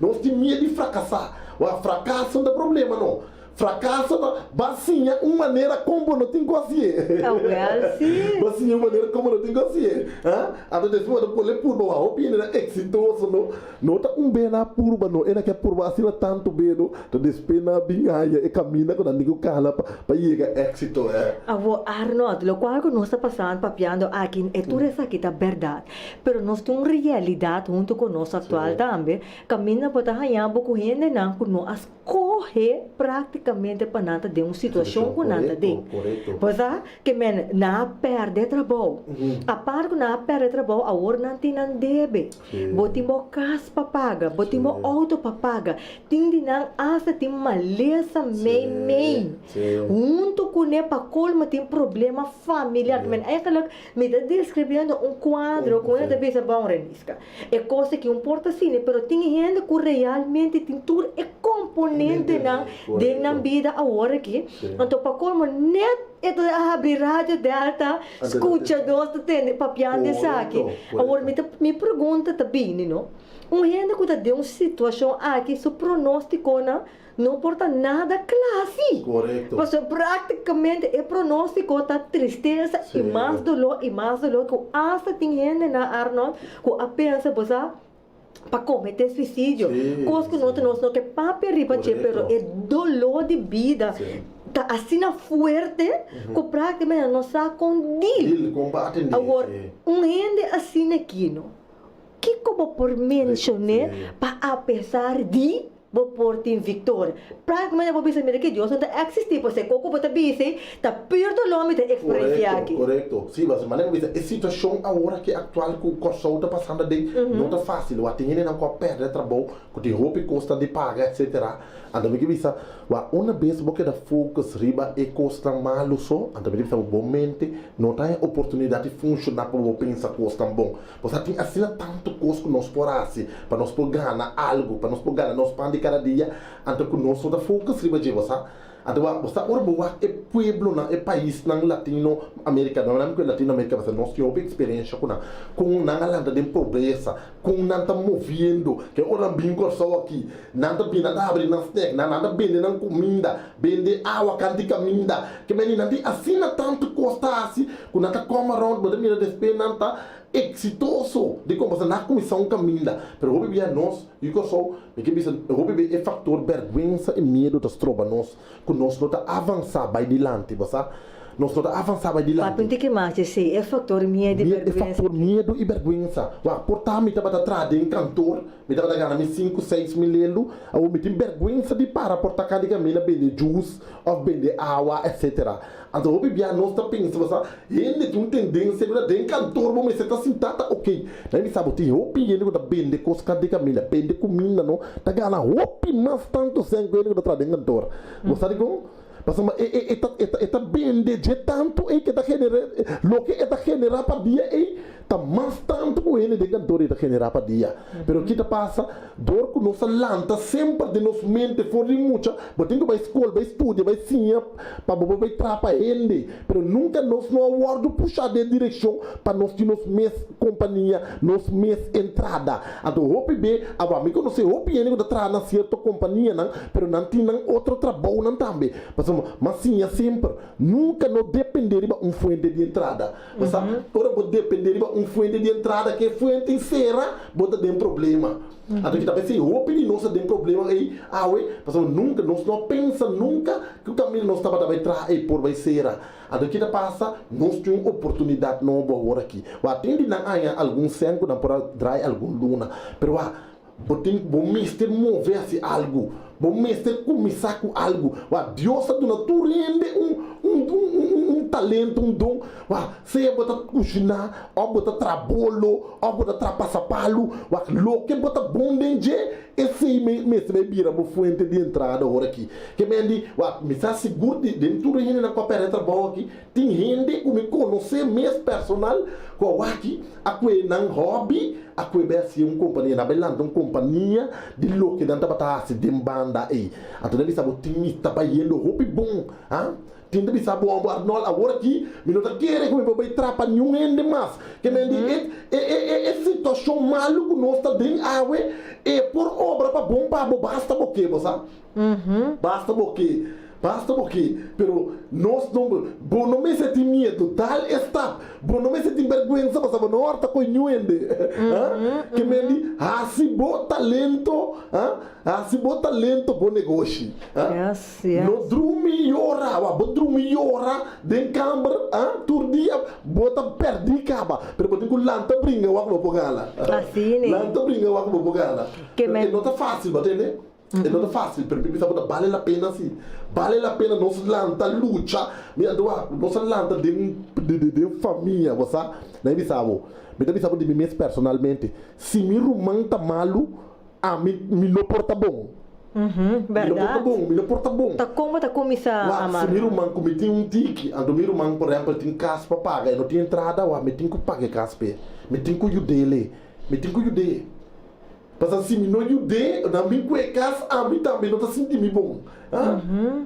nós tem medo de fracassar. O fracasso não é problema não. fracasso basinha uma maneira como não tem consciência. Sim. Basinha uma maneira como não tem consciência. Então depois de poder purba a opinião exitoso não tá bem na purba não, era que a purba assim tanto bem no, to despena bingaia e caminha quando digo cala para chegar êxito Arnold, lo qual que nós está passando papiando aqui é tudo isso aqui tá verdade, pero nós temos realidade junto com nós atual também, caminha para ganhar pouco gente não que nós corre praticamente para nada de uma situação com nada de, pois que men na perde trabalho, a parte que na perde trabalho a hora não tem não deve, botimo casa para pagar, botimo auto para pagar, tem não asa tem maleza mei junto com ele para colma tem problema familiar, men é aquela me está descrevendo quadro com ele deve ser bom renisca, é coisa que importa sim, pero tem gente que realmente tem tudo é componente na vida agora aqui, então para colma net ito abrir rádio delta, escucha dos tem papiando isso aqui, agora me pergunta também, não? Gente que de uma situação aqui, seu pronóstico não importa nada classe. Correto. Porque praticamente o pronóstico está tristeza e mais dolor que hasta tem gente na Arnold que apenas para cometer suicídio. Coisa que nós não que papi riba pero é dolor de vida. Tá assim forte que praticamente não sabe com deal. Agora, gente assim aqui, não? Que como por mencionar, para apesar de por ter vitória. Praticamente vou dizer que Deus não existe, porque coco pode dizer, tá perto do nome da experiência aqui. Correto. Sim, mas maneira dizer, a situação agora que atual que o corso está passando de não tá fácil. O atendente não pode perder trabalho, que tem roupa e custa de pagar, etc. Então me diz, uma vez porque da focus riba e custa malo só, então me diz, momento não tem oportunidade de funcionar para o pensar custa bom. Você tem assim tanto custo que nós porase para nós ganhar algo, para nós ganhar nós pande cada dia, então que nós da focus riba de você. Então você orboa é pueblo na é país na latino América, não é que latino América, mas nós temos experiência com na landa de pobreza, com nada movendo, que ora bingo só aqui, nada bem nada abre na snack, nada bem na comida, bem água cantica minda, que menina de assim tanto custa assim, com nada como around, mas mira despe nada exitoso de como na comissão caminha, pero o bebê nós e que só que bisa o bebê é fator vergonha e medo das tropas nós que nós não tá avançar vai dilante, você nós não tá avançar vai dilante. Papo que mais é fator medo e vergonha. É fator medo e vergonha. Wa portar me tava atrás de cantor, me tava ganhando 5, 6 mil euros, ou me tem vergonha de para portar cada camisa vender juice, ou vender água, etc. Então o bebê nós tá pensando, você ele tem uma tendência de cantor, mas você tá sentado, ok. Daí me sabe tem roupa ele da vender coisa cada camisa, vender comida não, tá ganhando roupa mas tanto sangue ele da atrás de cantor. Você sabe como? Mas está bem de tanto que está generando, lo que está generando para dia está mais tanto que ele de cantor está generando para dia. Pero o que passa, dor que nossa lanta sempre de nos mente for de muita, mas tem que vai escola, vai estudar, vai sim, para vai trapa ele. Pero nunca nós não aguardo puxar de direção para nós de nos mês companhia, nos mês entrada. Então o PB, agora me conhece o PN que está na certa companhia, não, pero não tem outro trabalho não também. Mas sim, é sempre, nunca não depender de uma fonte de entrada. Mas agora vou depender de uma fonte de entrada que é fonte será, bota de um problema. Então que talvez se o opinião nossa tem problema aí, mas nunca nós não pensa nunca que o caminho nós estava vai trazer por vai ser. Então que passa, nós temos uma oportunidade nova agora aqui. O atende na área algum senco na para trazer algum luna, pero bom mister mover-se algo. Bom mestre começar com algo. Deus do natural rende um talento, um dom. Se bota cozinhar, ou bota trabalho, ou bota trapassa-palo, o que bota bom dentro, esse mestre vai virar uma fonte de entrada agora aqui. Que me diz, me está seguro dentro do reino na cooperativa trabalho aqui, tem gente que me conhece mesmo personal, com aqui, a que não hobby, a que vai ser uma companhia, na belanda uma companhia de lo que não está se dembanda aí. Então ele sabe o time está indo hobby bom, tinha que saber o Arnold agora aqui, me não está querendo que eu vai trapa nenhum ende mais. Que me diz, é situação maluca nós está dentro, é por obra para bom para basta porque você, basta porque basta porque, pero nós não me senti medo, tal está, não me senti vergonha, mas não horta com nuende, que me diz, se bom talento, bom negócio, não dormi hora, den câmara, todo dia, bota perdi caba, pero botem com lanta brinca, o acabo pogala, lanta brinca, o acabo pogala, não tá fácil, batendo. Não é fácil, pero vale a pena sim. Vale a pena nós lanta luta, nós lanta de família, você não sabe. Me dá saber de mim mesmo personalmente. Se me rumang tá malo, me não porta bom. Verdade. Me não porta bom. Tá como tá começar a amar. Se me rumang cometi tique, ando me rumang por exemplo tem casa para pagar, não tem entrada, me tem que pagar casa, me tem que ajudar. Porque se me não ajudei, na minha casa, a mim também não está sentindo bom.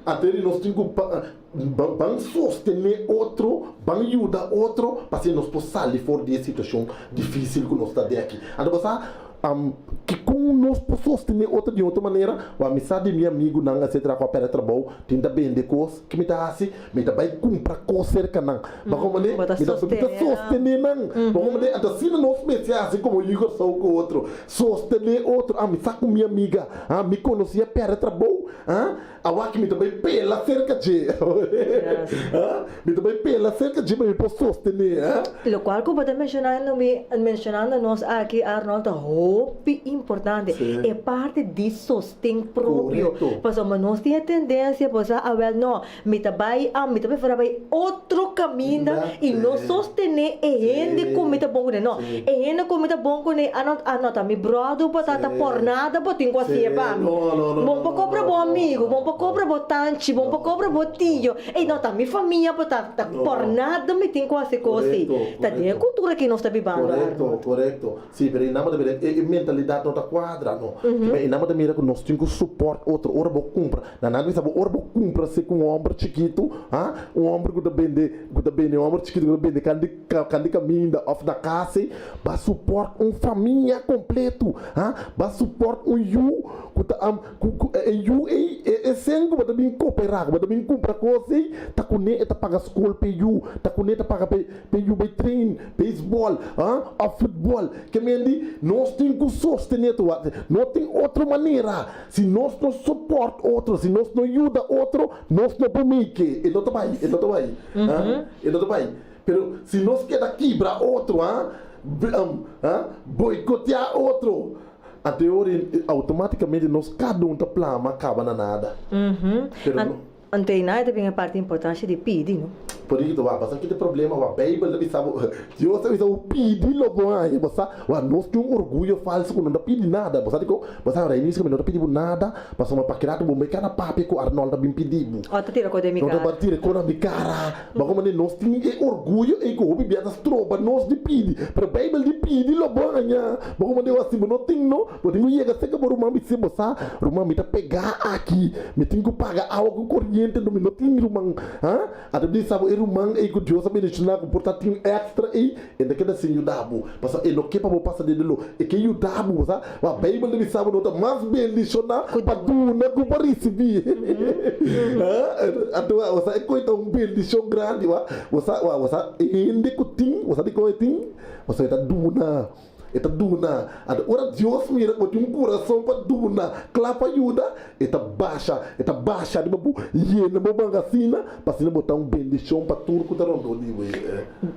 Até nós temos que sostener outro, ajudar outro, para que nós possamos sair fora de situação difícil que nós estamos aqui. Então, que como nós podemos sostener outro de outra maneira, a amizade de meu amigo, não, etc., com a pera trabalho, tenta vender coisas, que me dá assim, me dá vai comprar coisas cerca, não. Mas como me dá sostener, não. Como me dá, assim, nós pensamos assim, como eu sou com o outro, sostener outro, me saco minha amiga, me conhecia pera trabalho, a que me dá vai pela cerca de, me dá vai pela cerca de, mas eu posso sostener, Lo qual, como está mencionando nós aqui, Arnold, roupa importante, é parte de sostém próprio. Porque nós temos tendência a não, me vai fazer outro caminho e não sostener ainda como está bom, não. Ainda como está bom, não, me brodo, para por nada, para ter coisa para mim. Bom para comprar bom amigo, bom para comprar bom tante, bom para comprar bom tio. E não, tá minha família, para por nada, me tem coisa. Tá de cultura que nós está vivendo. Correto. Sim, mas não a mentalidade não está quadra, não. E não mira que nós temos que suportar outro, ora vou comprar. Na nada sabe, ora vou comprar se com um homem chiquito, homem que está bem, um homem chiquito que está bem, que caminho da casa, vai suportar família completo, vai suportar é sangue, vai também cooperar, vai também comprar coisas, tá com ele, tá paga escola para tá com ele, tá paga para vai treino, beisebol, a futebol, que me nós temos que sostener, não tem outra maneira. Se nós não suportamos outro, se nós não ajudamos outro, nós não podemos ir. E não está bem. Pero se nós queremos quebrar outro, boicotear outro, até hoje, automaticamente, nós cada um está plano, acaba na nada. Ante nada também é parte importante de pedir, não? Por isso, basta que tem problema, a Bíblia sabe, Deus sabe o pedir logo aí, basta, nós temos orgulho falso quando não pede nada, basta digo, basta o início que não pedi nada, basta uma paquerada, bom, mas cada papo que o Arnold também pediu. Tu tira com a minha cara. Não tira com a minha cara, mas como nós temos orgulho e que o bebê das tropas nós de pedir, para a Bíblia de pedir logo aí, mas como eu assim, não tem não, eu tenho que chegar até que o Romão me se basta, Romão me tá pegar aqui, me tenho que pagar algo corrente, não tem Romão, até disso sabe rumang e que Deus sabe deixar com portátil extra e ainda que assim o dabo, passa e não que para passar de lo e que o dabo, sabe? A Bíblia ele sabe não tá mais bem deixar para tu não com para receber, a tua você é coisa bem deixar grande, você ainda que tem, você de coisa tem, você tá duna. Eta duna, ora Deus mira com um coração para duna, clapa ajuda, eta baixa de babu, e na bangacina, para se botar bendição para tudo que tá rondo ali.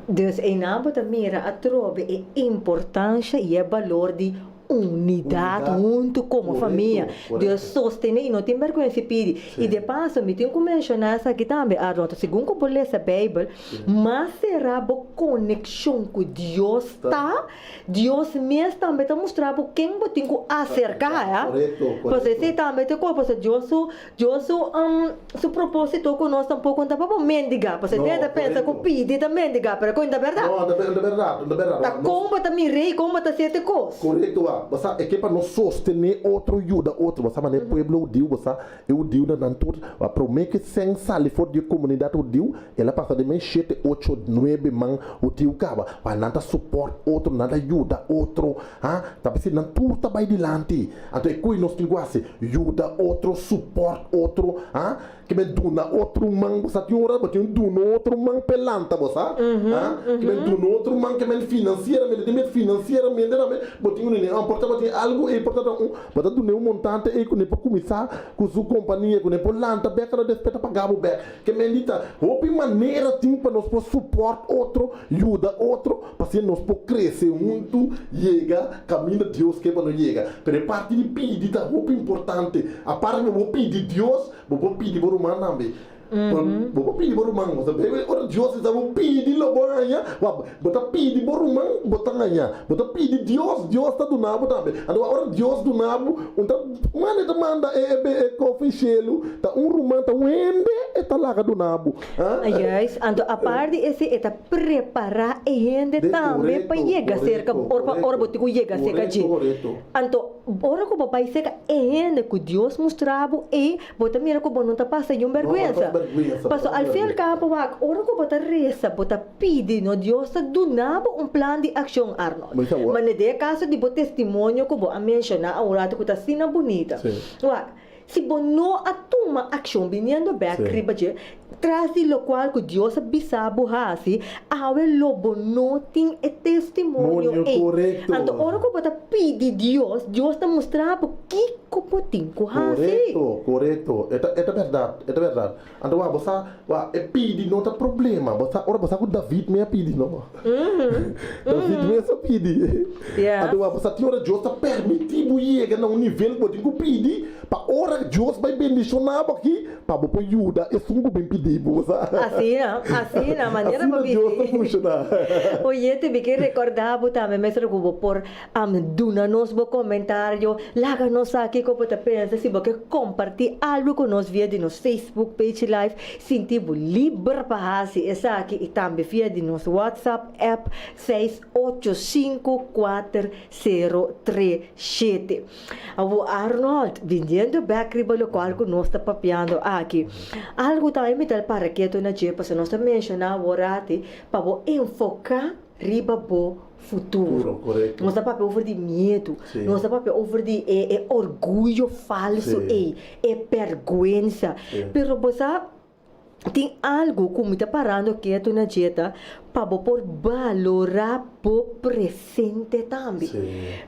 Deus é nabo da mira a trobe é importância e é valor de unidade junto como família. Deus sostém e não tem vergonha se pedir. E de passo, me tenho que mencionar essa aqui também, Arnold, segundo que eu leio a Bíblia, mas será a conexão com Deus está, Deus mesmo também está mostrando quem eu tenho que acercar. Porque se também tem coisa, Deus seu propósito conosco tampouco não para mendigar, porque você pensa que pedir da mendigar, mas é verdade. Não, é verdade. Tá como está me rei, como está sete coisas. Correto. Basta é que para nós sostener outro ajuda outro, basta mané pueblo o dio, basta eu dio na nantur, a promete que sem sali for de comunidade o dio, ela passa de mais 7, 8, 9 man o dio caba, para nada suporte outro, nada ajuda outro, tá pensando nantur tá vai dilante, então é que nós temos assim, ajuda outro, suporte outro, que me duna outro man, você tem hora, botinho duna outro man pelanta, você, que me duna outro man que me financia, botinho nem importa, botinho algo é importante, bota duna montante e com para começar com sua companhia, com para lanta, beca da despesa pagar o bec, que me dita, houve maneira tem para nós por suporte outro, ajuda outro, para se nós por crescer muito, chega, caminho de Deus que para não chega, pero parte de pedir, tá muito importante, a parte de pedir Deus, vou pedir por uma também. Vou pedir por uma, você vê, ora Deus está vou pedir logo ganha, bota pedir por uma, bota ganha, bota pedir Deus está do nabo também. Agora Deus do nabo, então manda demanda é confechelo, tá rumã tá ende está lá do nabo. Yes, então a parte esse é preparar e rende também para chegar cerca, ora botico chega cerca de. Então ora que o papai cerca e rende que Deus mostrava e bota mira que bom não tá passando vergonha. Passo al fim e cabo, ora que bota reza, bota pedir no Deus está donando plano de ação Arnold. Mas nesse caso de bota testemunho que vou mencionar a hora que está sina bonita. Se você não toma ação vindo back ribaje, traz lo qual que Deus bisabo hasi, awe lo bonotin e testemunho e. Então, ora que você pede Deus está mostrando que copotin que hasi. Correto. É verdade. Então, você pede não tem problema. Ora você com David me pede não. David me só pede. Então, você tem hora Deus está permitindo chegar no nível que você pede, para ora Deus vai bendicionar aqui, para você ajuda e sungo bem pedir. Assim na maneira para pedir. Oye, te que recordar também, mestre Cubo, por duna-nos o comentário, laga-nos aqui como você pensa, se você compartilhar algo com nós via de nosso Facebook page live, sentimos livre para fazer essa aqui e também via de nosso WhatsApp app 6854037. O Arnold, vendendo back riba qual que nós está papiando aqui. Algo também me dá para que tu na jepa, se nós está mencionando agora, para enfocar riba bo futuro. Não está para over de medo, não está para over de orgulho falso e vergonha. Pero você tem algo como está parando que tu na jeta para por valorar o presente também.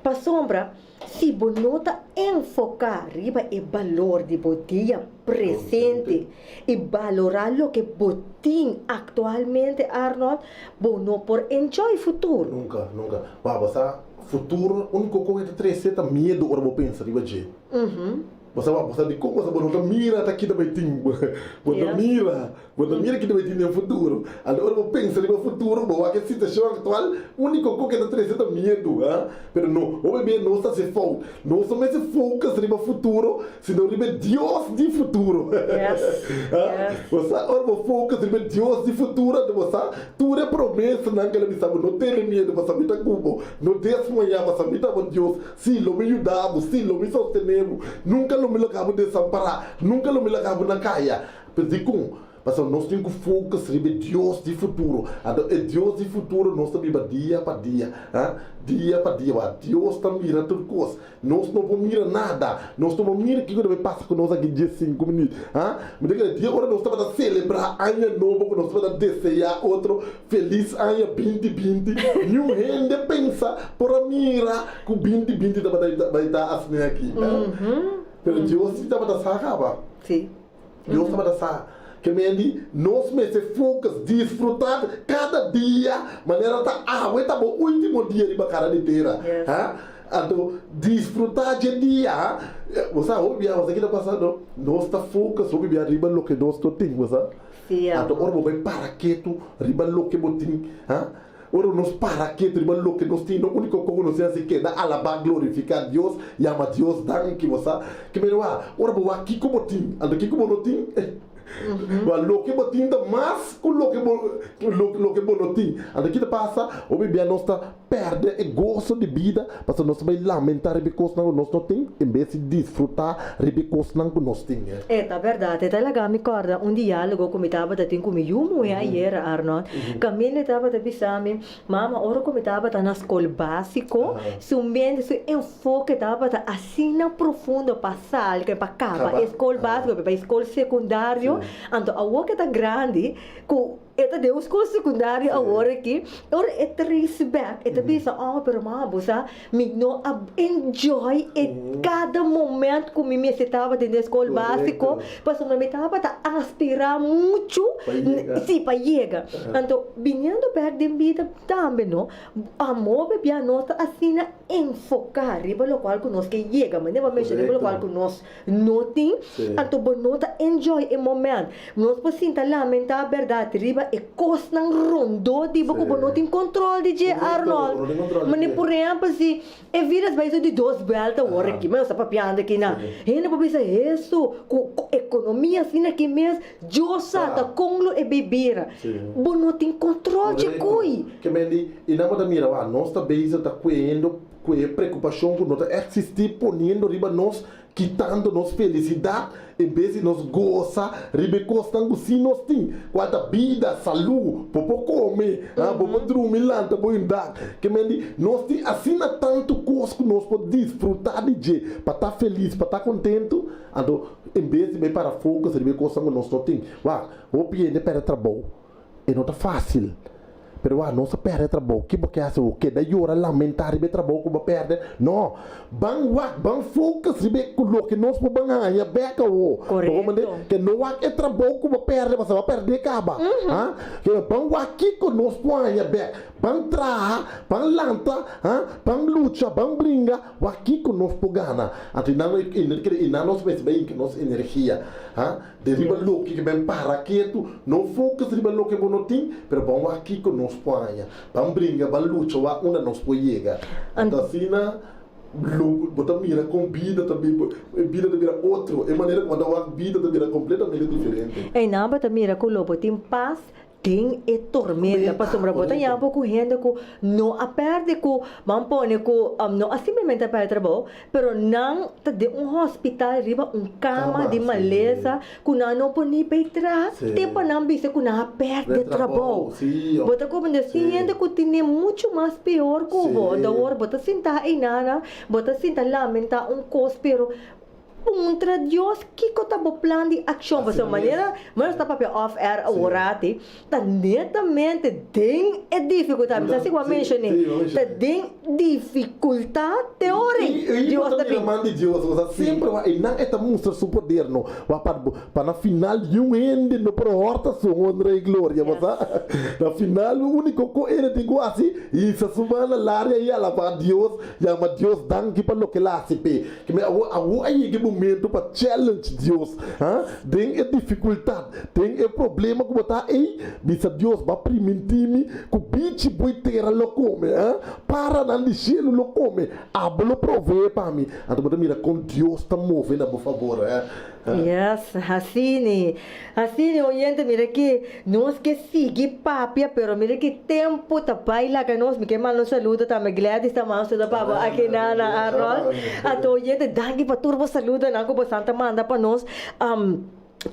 Para sombra, se você não enfocar riba e valor de dia presente e valorar o que você tem atualmente, Arnold, não por enjoy futuro. Nunca. Você futuro, único coisa que traz é medo ou você pensa riba de. Você de como você mira até aqui também tem, você mira que também tem no futuro. Agora você pensa no futuro, você que situação atual, único coisa que traz é medo, pero não, o bebê não está se foca, não somente se foca no futuro, senão no Deus de futuro. Você agora foca no Deus de futuro, você tudo é promessa naquela missão, não tem medo, você me tá como, não desmanhar, você me tá com Deus, se lo me ajudamos, se lo me sostenemos, nunca me acabo de desamparar, nunca me acabo na caia. Mas nós temos que focar sobre Deus de futuro. E Deus de futuro nós estamos dia para dia. Dia para dia. Deus está mirando tudo coisa. Nós não vamos mirar nada. Nós não vamos mirar o que vai passar com nós aqui de 5 minutos. Mas dia agora nós estamos a celebrar ano novo, nós estamos a desejar outro feliz ano 2020. Nenhum rende pensa por a mirar com 2020 vai estar assim aqui. Pero Deus estava a sacar. Sim. Deus estava a sacar. Que me nós se focus, desfrutar cada dia, maneira tá tá bom último dia de bacana inteira, então desfrutar de dia, você ouve você que tá passando, nós tá focus ouve a riba lo que nós tem, você, então ora vai para que tu riba lo que botin, ora nós para que tu riba lo que nós tem, o único como nós assim que dá alabar glorificar Deus, e ama Deus dan que você, que me ora boa aqui como tem, então aqui como não tem lo que botin da mas com lo que botin anda que passa o bebê nós está perde o gosto de vida porque nós vai lamentar recursos não nós não tem em vez de desfrutar recursos não nós tem é tá verdade tá legal me acorda diálogo como estava da tem comigo mulher ayer Arnold caminho estava da bisame mama ora como estava na escola básico sumbendo se enfoque estava assim na profundo passar que para acaba escola básica para escola secundário colegio, então a work é grande, com esta de escola secundária agora aqui, agora é trace back, é pensa, pero bosa, me não enjoy cada momento que me estava dentro da escola básica, porque eu me estava a aspirar muito, sim, para chegar. Então, vindo perto de vida também, não, a move bem nossa assim enfocar, riba lo qual que nós que chega, mas não mexer riba lo qual que nós notem, então bom nota enjoy o momento, nós podemos lamentar a verdade, riba e costa ng rondo, di ba, kung não tem controle de Arnold. Mas, por exemplo, se é viras vai de 2 beltas, agora aqui, mas eu estou papiando aqui na. Ainda para pensar isso, com economia assim aqui mesmo, jossa, tá conglo e bebida. Bom, não tem controle de coi. Que mendi, e na moda mira, nós também está coendo, com a preocupação que nós existir, ponendo riba nós, quitando nos felicidade, em vez de nos gozar, recostando se nós temos quanta vida, saúde, para comer, para dormir lá, para andar. Que nós temos assim tanto coisa que nós podemos desfrutar de para estar feliz, para estar contente. Então, em vez de ir para focus, recostando nós não temos. O piede para trabalho, e não está fácil. Pero não se perde trabalho, que porque acha o que daí hora lamentar ribe trabalho que perde, não, bang focus ribe coloque nós por banganha beca o, que não há que trabalho que perde, mas vai perder caba, que bang aqui que nós põe beca, bang traha, bang lanta, bang luta, bang bringa, aqui que nós pogana, até não nós bem que nós energia, de ribe louco que bem para quieto, não focus ribe louco que não tem, pero bang aqui que nós Espanha, para brincar, para lutar, uma nós podemos chegar. Então, assim, botar mira com vida também, vida também era outro, é maneira quando a vida também era completamente diferente. E não, mas mira com o lobo tem paz. Tem e tormenta, para sombra botar e pouco gente que não aperde que vamos pôr que não simplesmente aperde trabalho, pero não de hospital riba cama de maleza que não pode para trás, tempo não visse que não aperde trabalho. Botar como assim gente que tem muito mais pior que o da hora botar sentar e nada, botar sentar lamentar coisa, pero contra Deus, que está o plano de ação? Você maneira, mas está papel off-air agora, tá netamente tem dificuldade. Mas assim como eu mencionei, tem dificuldade teórica. Deus está bem. De Deus, você sempre vai, e não é que mostra seu poder, não. Para na final, um ende no para horta sua honra e glória, mas na final o único que ele tem quase e se subana lária e ela para Deus, chama Deus danke para o que lá se pe. Que me aí que momento para challenge Deus, tem a dificuldade, tem o problema que botar aí, bisa Deus vai permitir-me que o bicho boi terra lo come, para não deixar lo come, ablo provee para mim, então você mira com Deus está movendo por favor, Yes, assim, oyente, mira que nós que sigue papia, pero mira que tempo tá baila que nós, me que mal nos saluda, tá me Gladys, tá mal da papa, aqui na Arnold, ato oyente, danke para turbo saluda, na ko Santa manda para nós,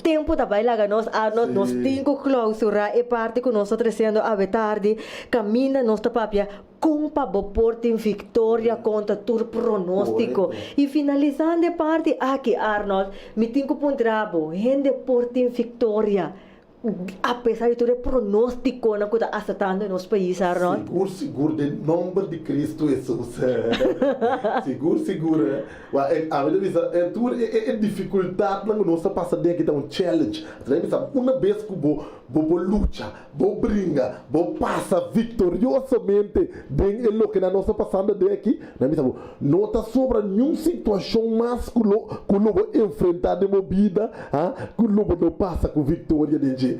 tempo da baila nós Arnold, nós tenho clausura e parte que nós trazendo a tarde, camina nossa papia, compa bo porta em vitória contra tur pronóstico. E finalizando a parte aqui Arnold, me tenho pontrabo, rende porta em vitória. Apesar de todo o pronóstico que está acertando no nosso país, Arnold. Seguro, de nome de Cristo Jesus. Seguro. A verdade é dificuldade que nós estamos passando aqui, é challenge. Uma vez que vou luta, vou brinca, vou passar vitoriosamente bem o que nós estamos passando aqui, não está sobre nenhuma situação mais que nós vamos enfrentar de uma vida, que nós não passa com vitória de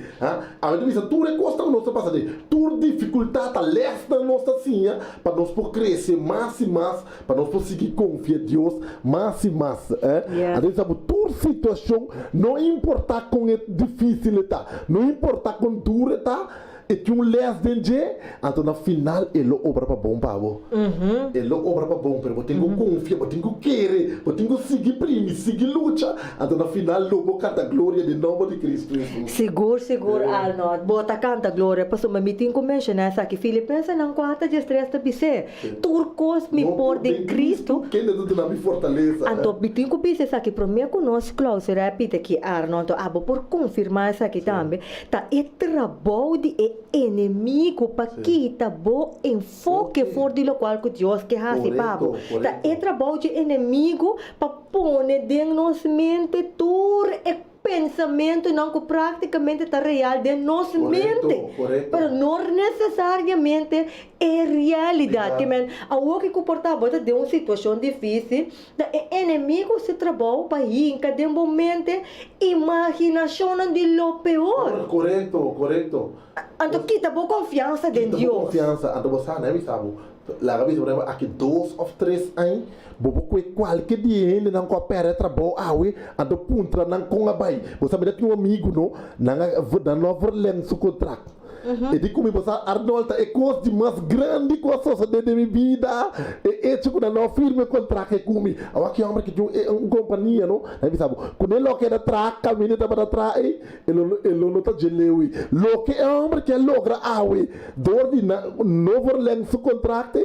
a verdade tu recosta que nós estamos passando, tu dificuldade a lesta nossa sinha para nós poder crescer mais e mais, para nós conseguir confiar em Deus mais e mais. A gente sabe, toda situação, não importa com é difícil está, não importa com duro está, e tinha less than je, então na final ele obra para bom pavo. Ele obra para bom, pero tenho confiança, tenho querer, tenho seguir prime, seguir luta, então na final lobo canta glória de nome de Cristo Jesus. Seguro, Arnold. Bota canta glória, passou uma meeting com mention essa que Filipenses não quarta de estresse bise. Turcos me por de Cristo. Quem é do nome fortaleza? Então meeting com bise essa que promete conosco close repite que Arnold abo por confirmar essa aqui também. Tá é trabalho de inimigo para que tá bom enfoque for de local que Deus que hasi pabo. Tá é trabalho de inimigo para pôr dentro nossa mente tur e pensamento não que praticamente está real de nossa mente, mas não necessariamente é realidade. Que men ao que comportava de uma situação difícil, o inimigo se trabalha para ir em cada momento imaginação de lo pior. Correto. Então kita boa confiança em Deus. Confiança, então você não sabe. Lá gabi sobre aqui 2 ou 3 anos, bobo que qualquer dia não coopera trabalho, awe, ando puntra não com a bai. Você me dá um amigo no, não verlen su contrato. E de como você Arnold é coisa de mais grande com a sociedade de minha vida. E tipo não firme contrato comigo. Aqui homem que é uma companhia, não? Aí sabe, quando ele quer atrás, caminho para trás, ele não está geleu. Lo que é homem que logra awe, dor de não verlen su contrato.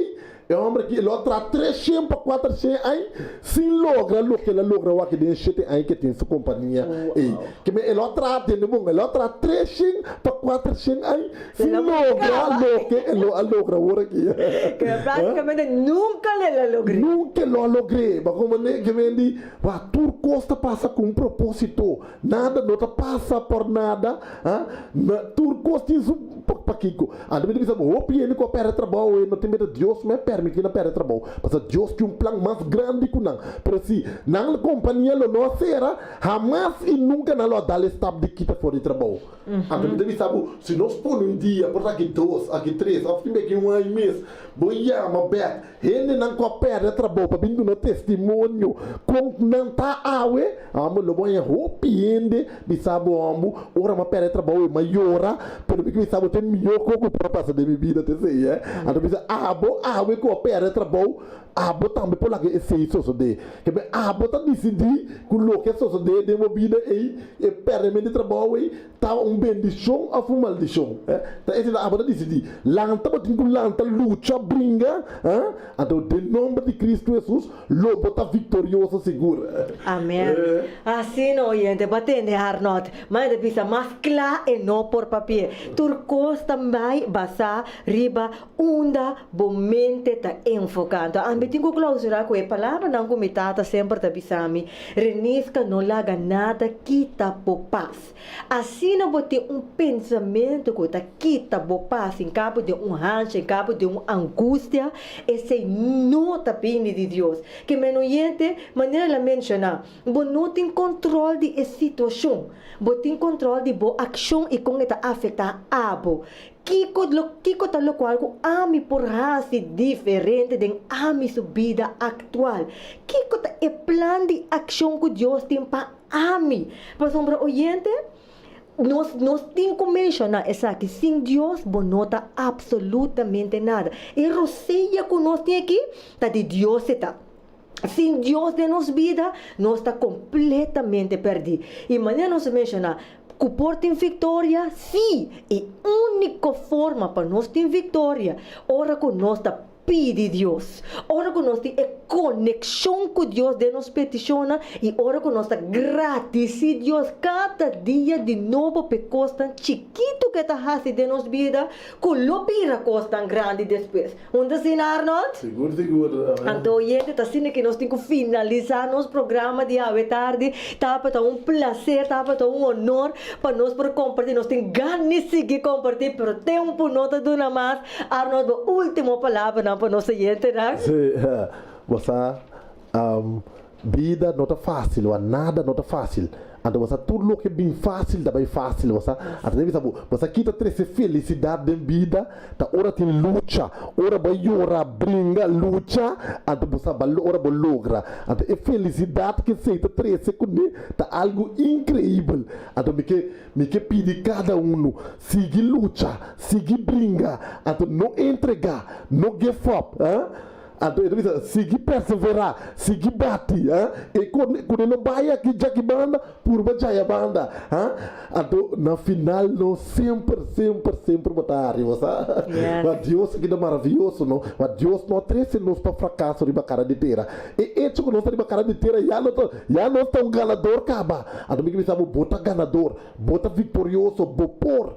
É um homem que ele tra 300 para 400 anos, sem logra o que ele logra o que tem 7 anos que tem sua companhia. Que ele tra tem bom, ele tra 300 para 400 anos, sem logra o que ele logra o aqui. Que praticamente nunca ele logrou. Nunca lo logrei, mas como que me diz, tudo costa passa com propósito, nada não passa por nada, tudo costa isso para Kiko. A gente diz, o pieno que opera trabalho, não tem medo de Deus, me permite não opera trabalho. Porque Deus tem um plano mais grande que não. Por assim, na companhia não será, jamais e nunca não dá o estado de kita fora de trabalho. A gente diz, se nós põe um dia, por aqui 2, aqui 3, aqui um ano e mês, boia, uma back, ele não opera trabalho, para vir no testemunho, com não tá awe, amo lo boia piende, bisabo amo, ora uma opera trabalho maior, pero que bisabo tem melhor coco para passar de minha vida, te sei, então bisa awe que opera trabalho, abo também por lá que esse isso de, que abo tá decidir que o que isso de minha vida e permanente trabalho tá bendição ou uma maldição, tá esse abo tá decidir, lanta botinho lanta luta brinca, então em nome de Cristo Jesus, lobo tá vitorioso seguro. Amém. Assim não gente, batendo Arnold, mas de pisa mais claro e não por papel. Turcos também basa riba onda bomente tá enfocando. Ambiting ko clausura ko palavra não comitata sempre tá bisami. Renisca não laga nada kita po paz. Assim não bote pensamento que tá kita po paz em cabo de rancho, em cabo de angústia, esse não tá vindo de Deus. Que menuyente maneira la mencionar, bo não tem controle de situação, bo tem controle de bo ação e como está afetar abo. Kiko tal qual ko ami por hasi diferente den ami sua vida atual. Kiko ta é plan de ação que Deus tem para ami. Para sombra oyente, nós temos que mencionar essa que sem Deus não nota absolutamente nada. E roceia que nós temos aqui, tá de Deus está. Sem Deus de nossa vida, nós está completamente perdido. E maneira nós mencionar, que portem vitória, sim, é a única forma para nós ter vitória. Ora que nós está pede Deus. Ora que nós temos conexão com Deus de nos peticiona e ora que nós gratis a Deus cada dia de novo por costa chiquito que está fazendo de nos vida com lopira costa grande depois. Onde assim, Arnold? Seguro. Então, gente, está sendo que nós temos que finalizar nosso programa de ave tarde. Tá para um prazer, tá para um honor para nós por compartilhar. Nós temos ganas de seguir compartilhar, pero tempo nota de uma mais. Arnold, a última palavra para nossa gente, né? Sim, você vida não está fácil, nada não está fácil. Então você tudo lo que é bem fácil, tá bem fácil, você quita três felicidade da vida, tá hora tem luta, hora vai chorar, brinca, luta, então você hora vai logra, então é felicidade que você tá três segundos, tá algo incrível, então me que pedir cada seguir luta, seguir brinca, então não entregar, não give up, então, seguir perseverar, seguir bater, e quando não vai aqui já que banda, por baixar a banda, então, na final, não sempre batalha, mas Deus que é maravilhoso, não? Mas Deus não traz nós para fracasso de cara de terra, e isso que nós de cara de terra, já não está ganador, caba, então, me que bota ganador, bota vitorioso, bopor,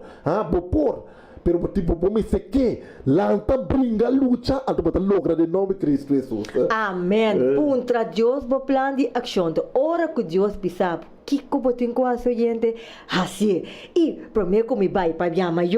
pero tipo me sei que lanta brinca luta até botar logra de nome de Cristo Jesus. Amém. Contra Deus bo plan de ação. Ora que Deus pisava. Que como tem com a sua gente assim. E primeiro como vai para minha mãe,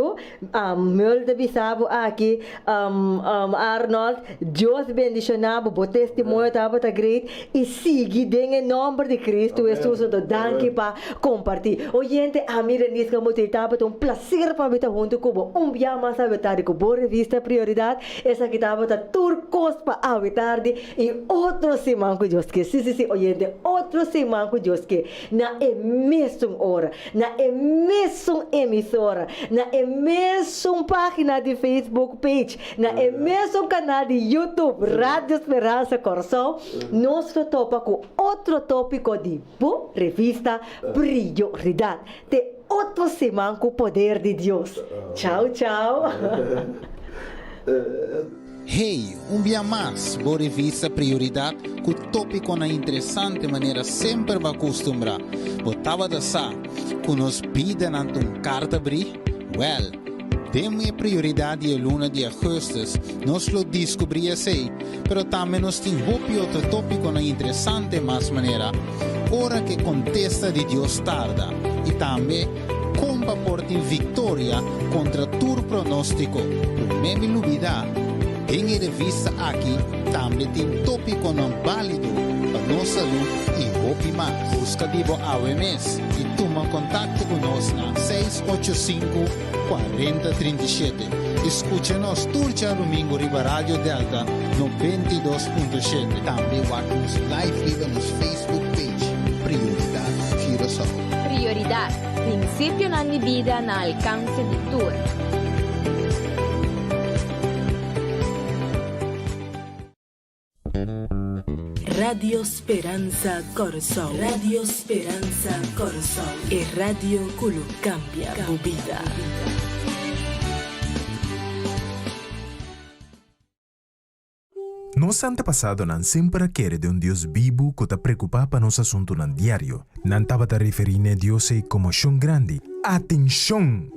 meu de bisabo aqui, Arnold, Deus bendicionava, o testemunho estava tá great e siga em nome de Cristo Jesus, do danke para compartilhar. O gente a mira nisso como te estava um prazer para estar junto com dia mais a tarde com boa revista prioridade. Essa que estava tá turcos para a tarde e outro semana com Deus que sim, o gente outro semana com Deus que na mesma hora, na mesma emissora, na mesma página de Facebook page, na mesmo canal de YouTube Rádio Esperança Coração, nós topa com outro tópico de boa revista prioridade. De outra semana com o poder de Deus. Tchau, tchau. Hey, dia mais, boa revista prioridade, com tópico na interessante maneira sempre vai acostumbrar. Botava da sa, com nos piden ante carta abrir, well, demos prioridade a luna de agosto, nós lo descobria sei, pero também nós tem outro tópico na interessante mais maneira, hora que contesta de Deus tarda, e também como porta em vitória contra todo pronóstico, por mesmo iluvidar. Em revista aqui, também tem tópico não válido para nossa saúde e roupa mais. Busca vivo AWMS e toma contato conosco na 685-4037. Escucha-nos todo domingo riba Rádio Delta 92.7. Também vamos live riba nos Facebook page. Prioridade Curaçao. Prioridade. Princípio na vida na alcance de tour. Radio Speranza Coração. Radio Speranza Coração. E radio que cambia a vida. Nos antepassado não sempre quer de Deus vivo que te preocupa para nosso assunto no diário. Não estava a referir a Deus como chão grande. Atenção!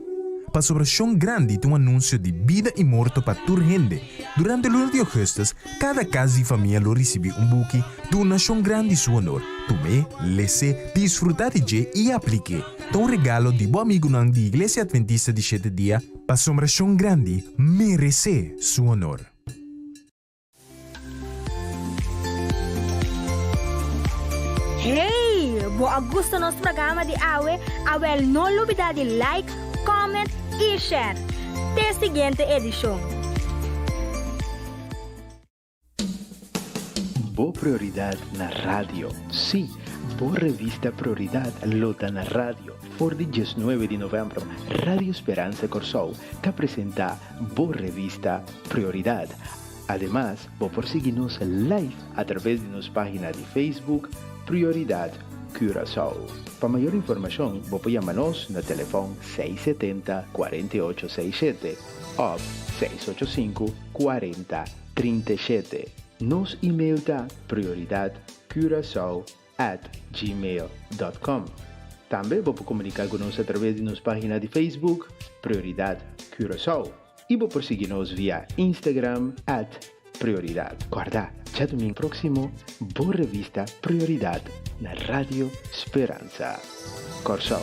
Para sobre chão grande tem anúncio de vida e morte para toda gente. Durante o luna de agosto, cada casa e família recebe buque de uma chão grande sua honor. Tome, lese, desfrutar de e aplique. Um regalo de bom amigo da Igreja Adventista de 7 dias para sobre chão grande merece sua honor. Hey! Boa gusto nosso programa de AWE. AWE não olvida de like, comment e share. Até a seguinte edição. Boa prioridade na rádio. Sim, boa revista prioridade lota na rádio. Por dia 19 de novembro, Rádio Esperança Coração que apresenta boa revista prioridade. Además, por seguir-nos live através de nossa página de Facebook Prioridade Curaçao. Para maior informação, você chama-nos no telefone 670-4867 ou 685-4037. Nos e-mail da prioridadecuraçao@gmail.com. Também você comunicar conosco através de nossa página de Facebook Prioridade Curaçao. E você seguir-nos via Instagram @prioridade. Guarda, já domingo próximo, boa revista Prioridade na Rádio Esperança Coração.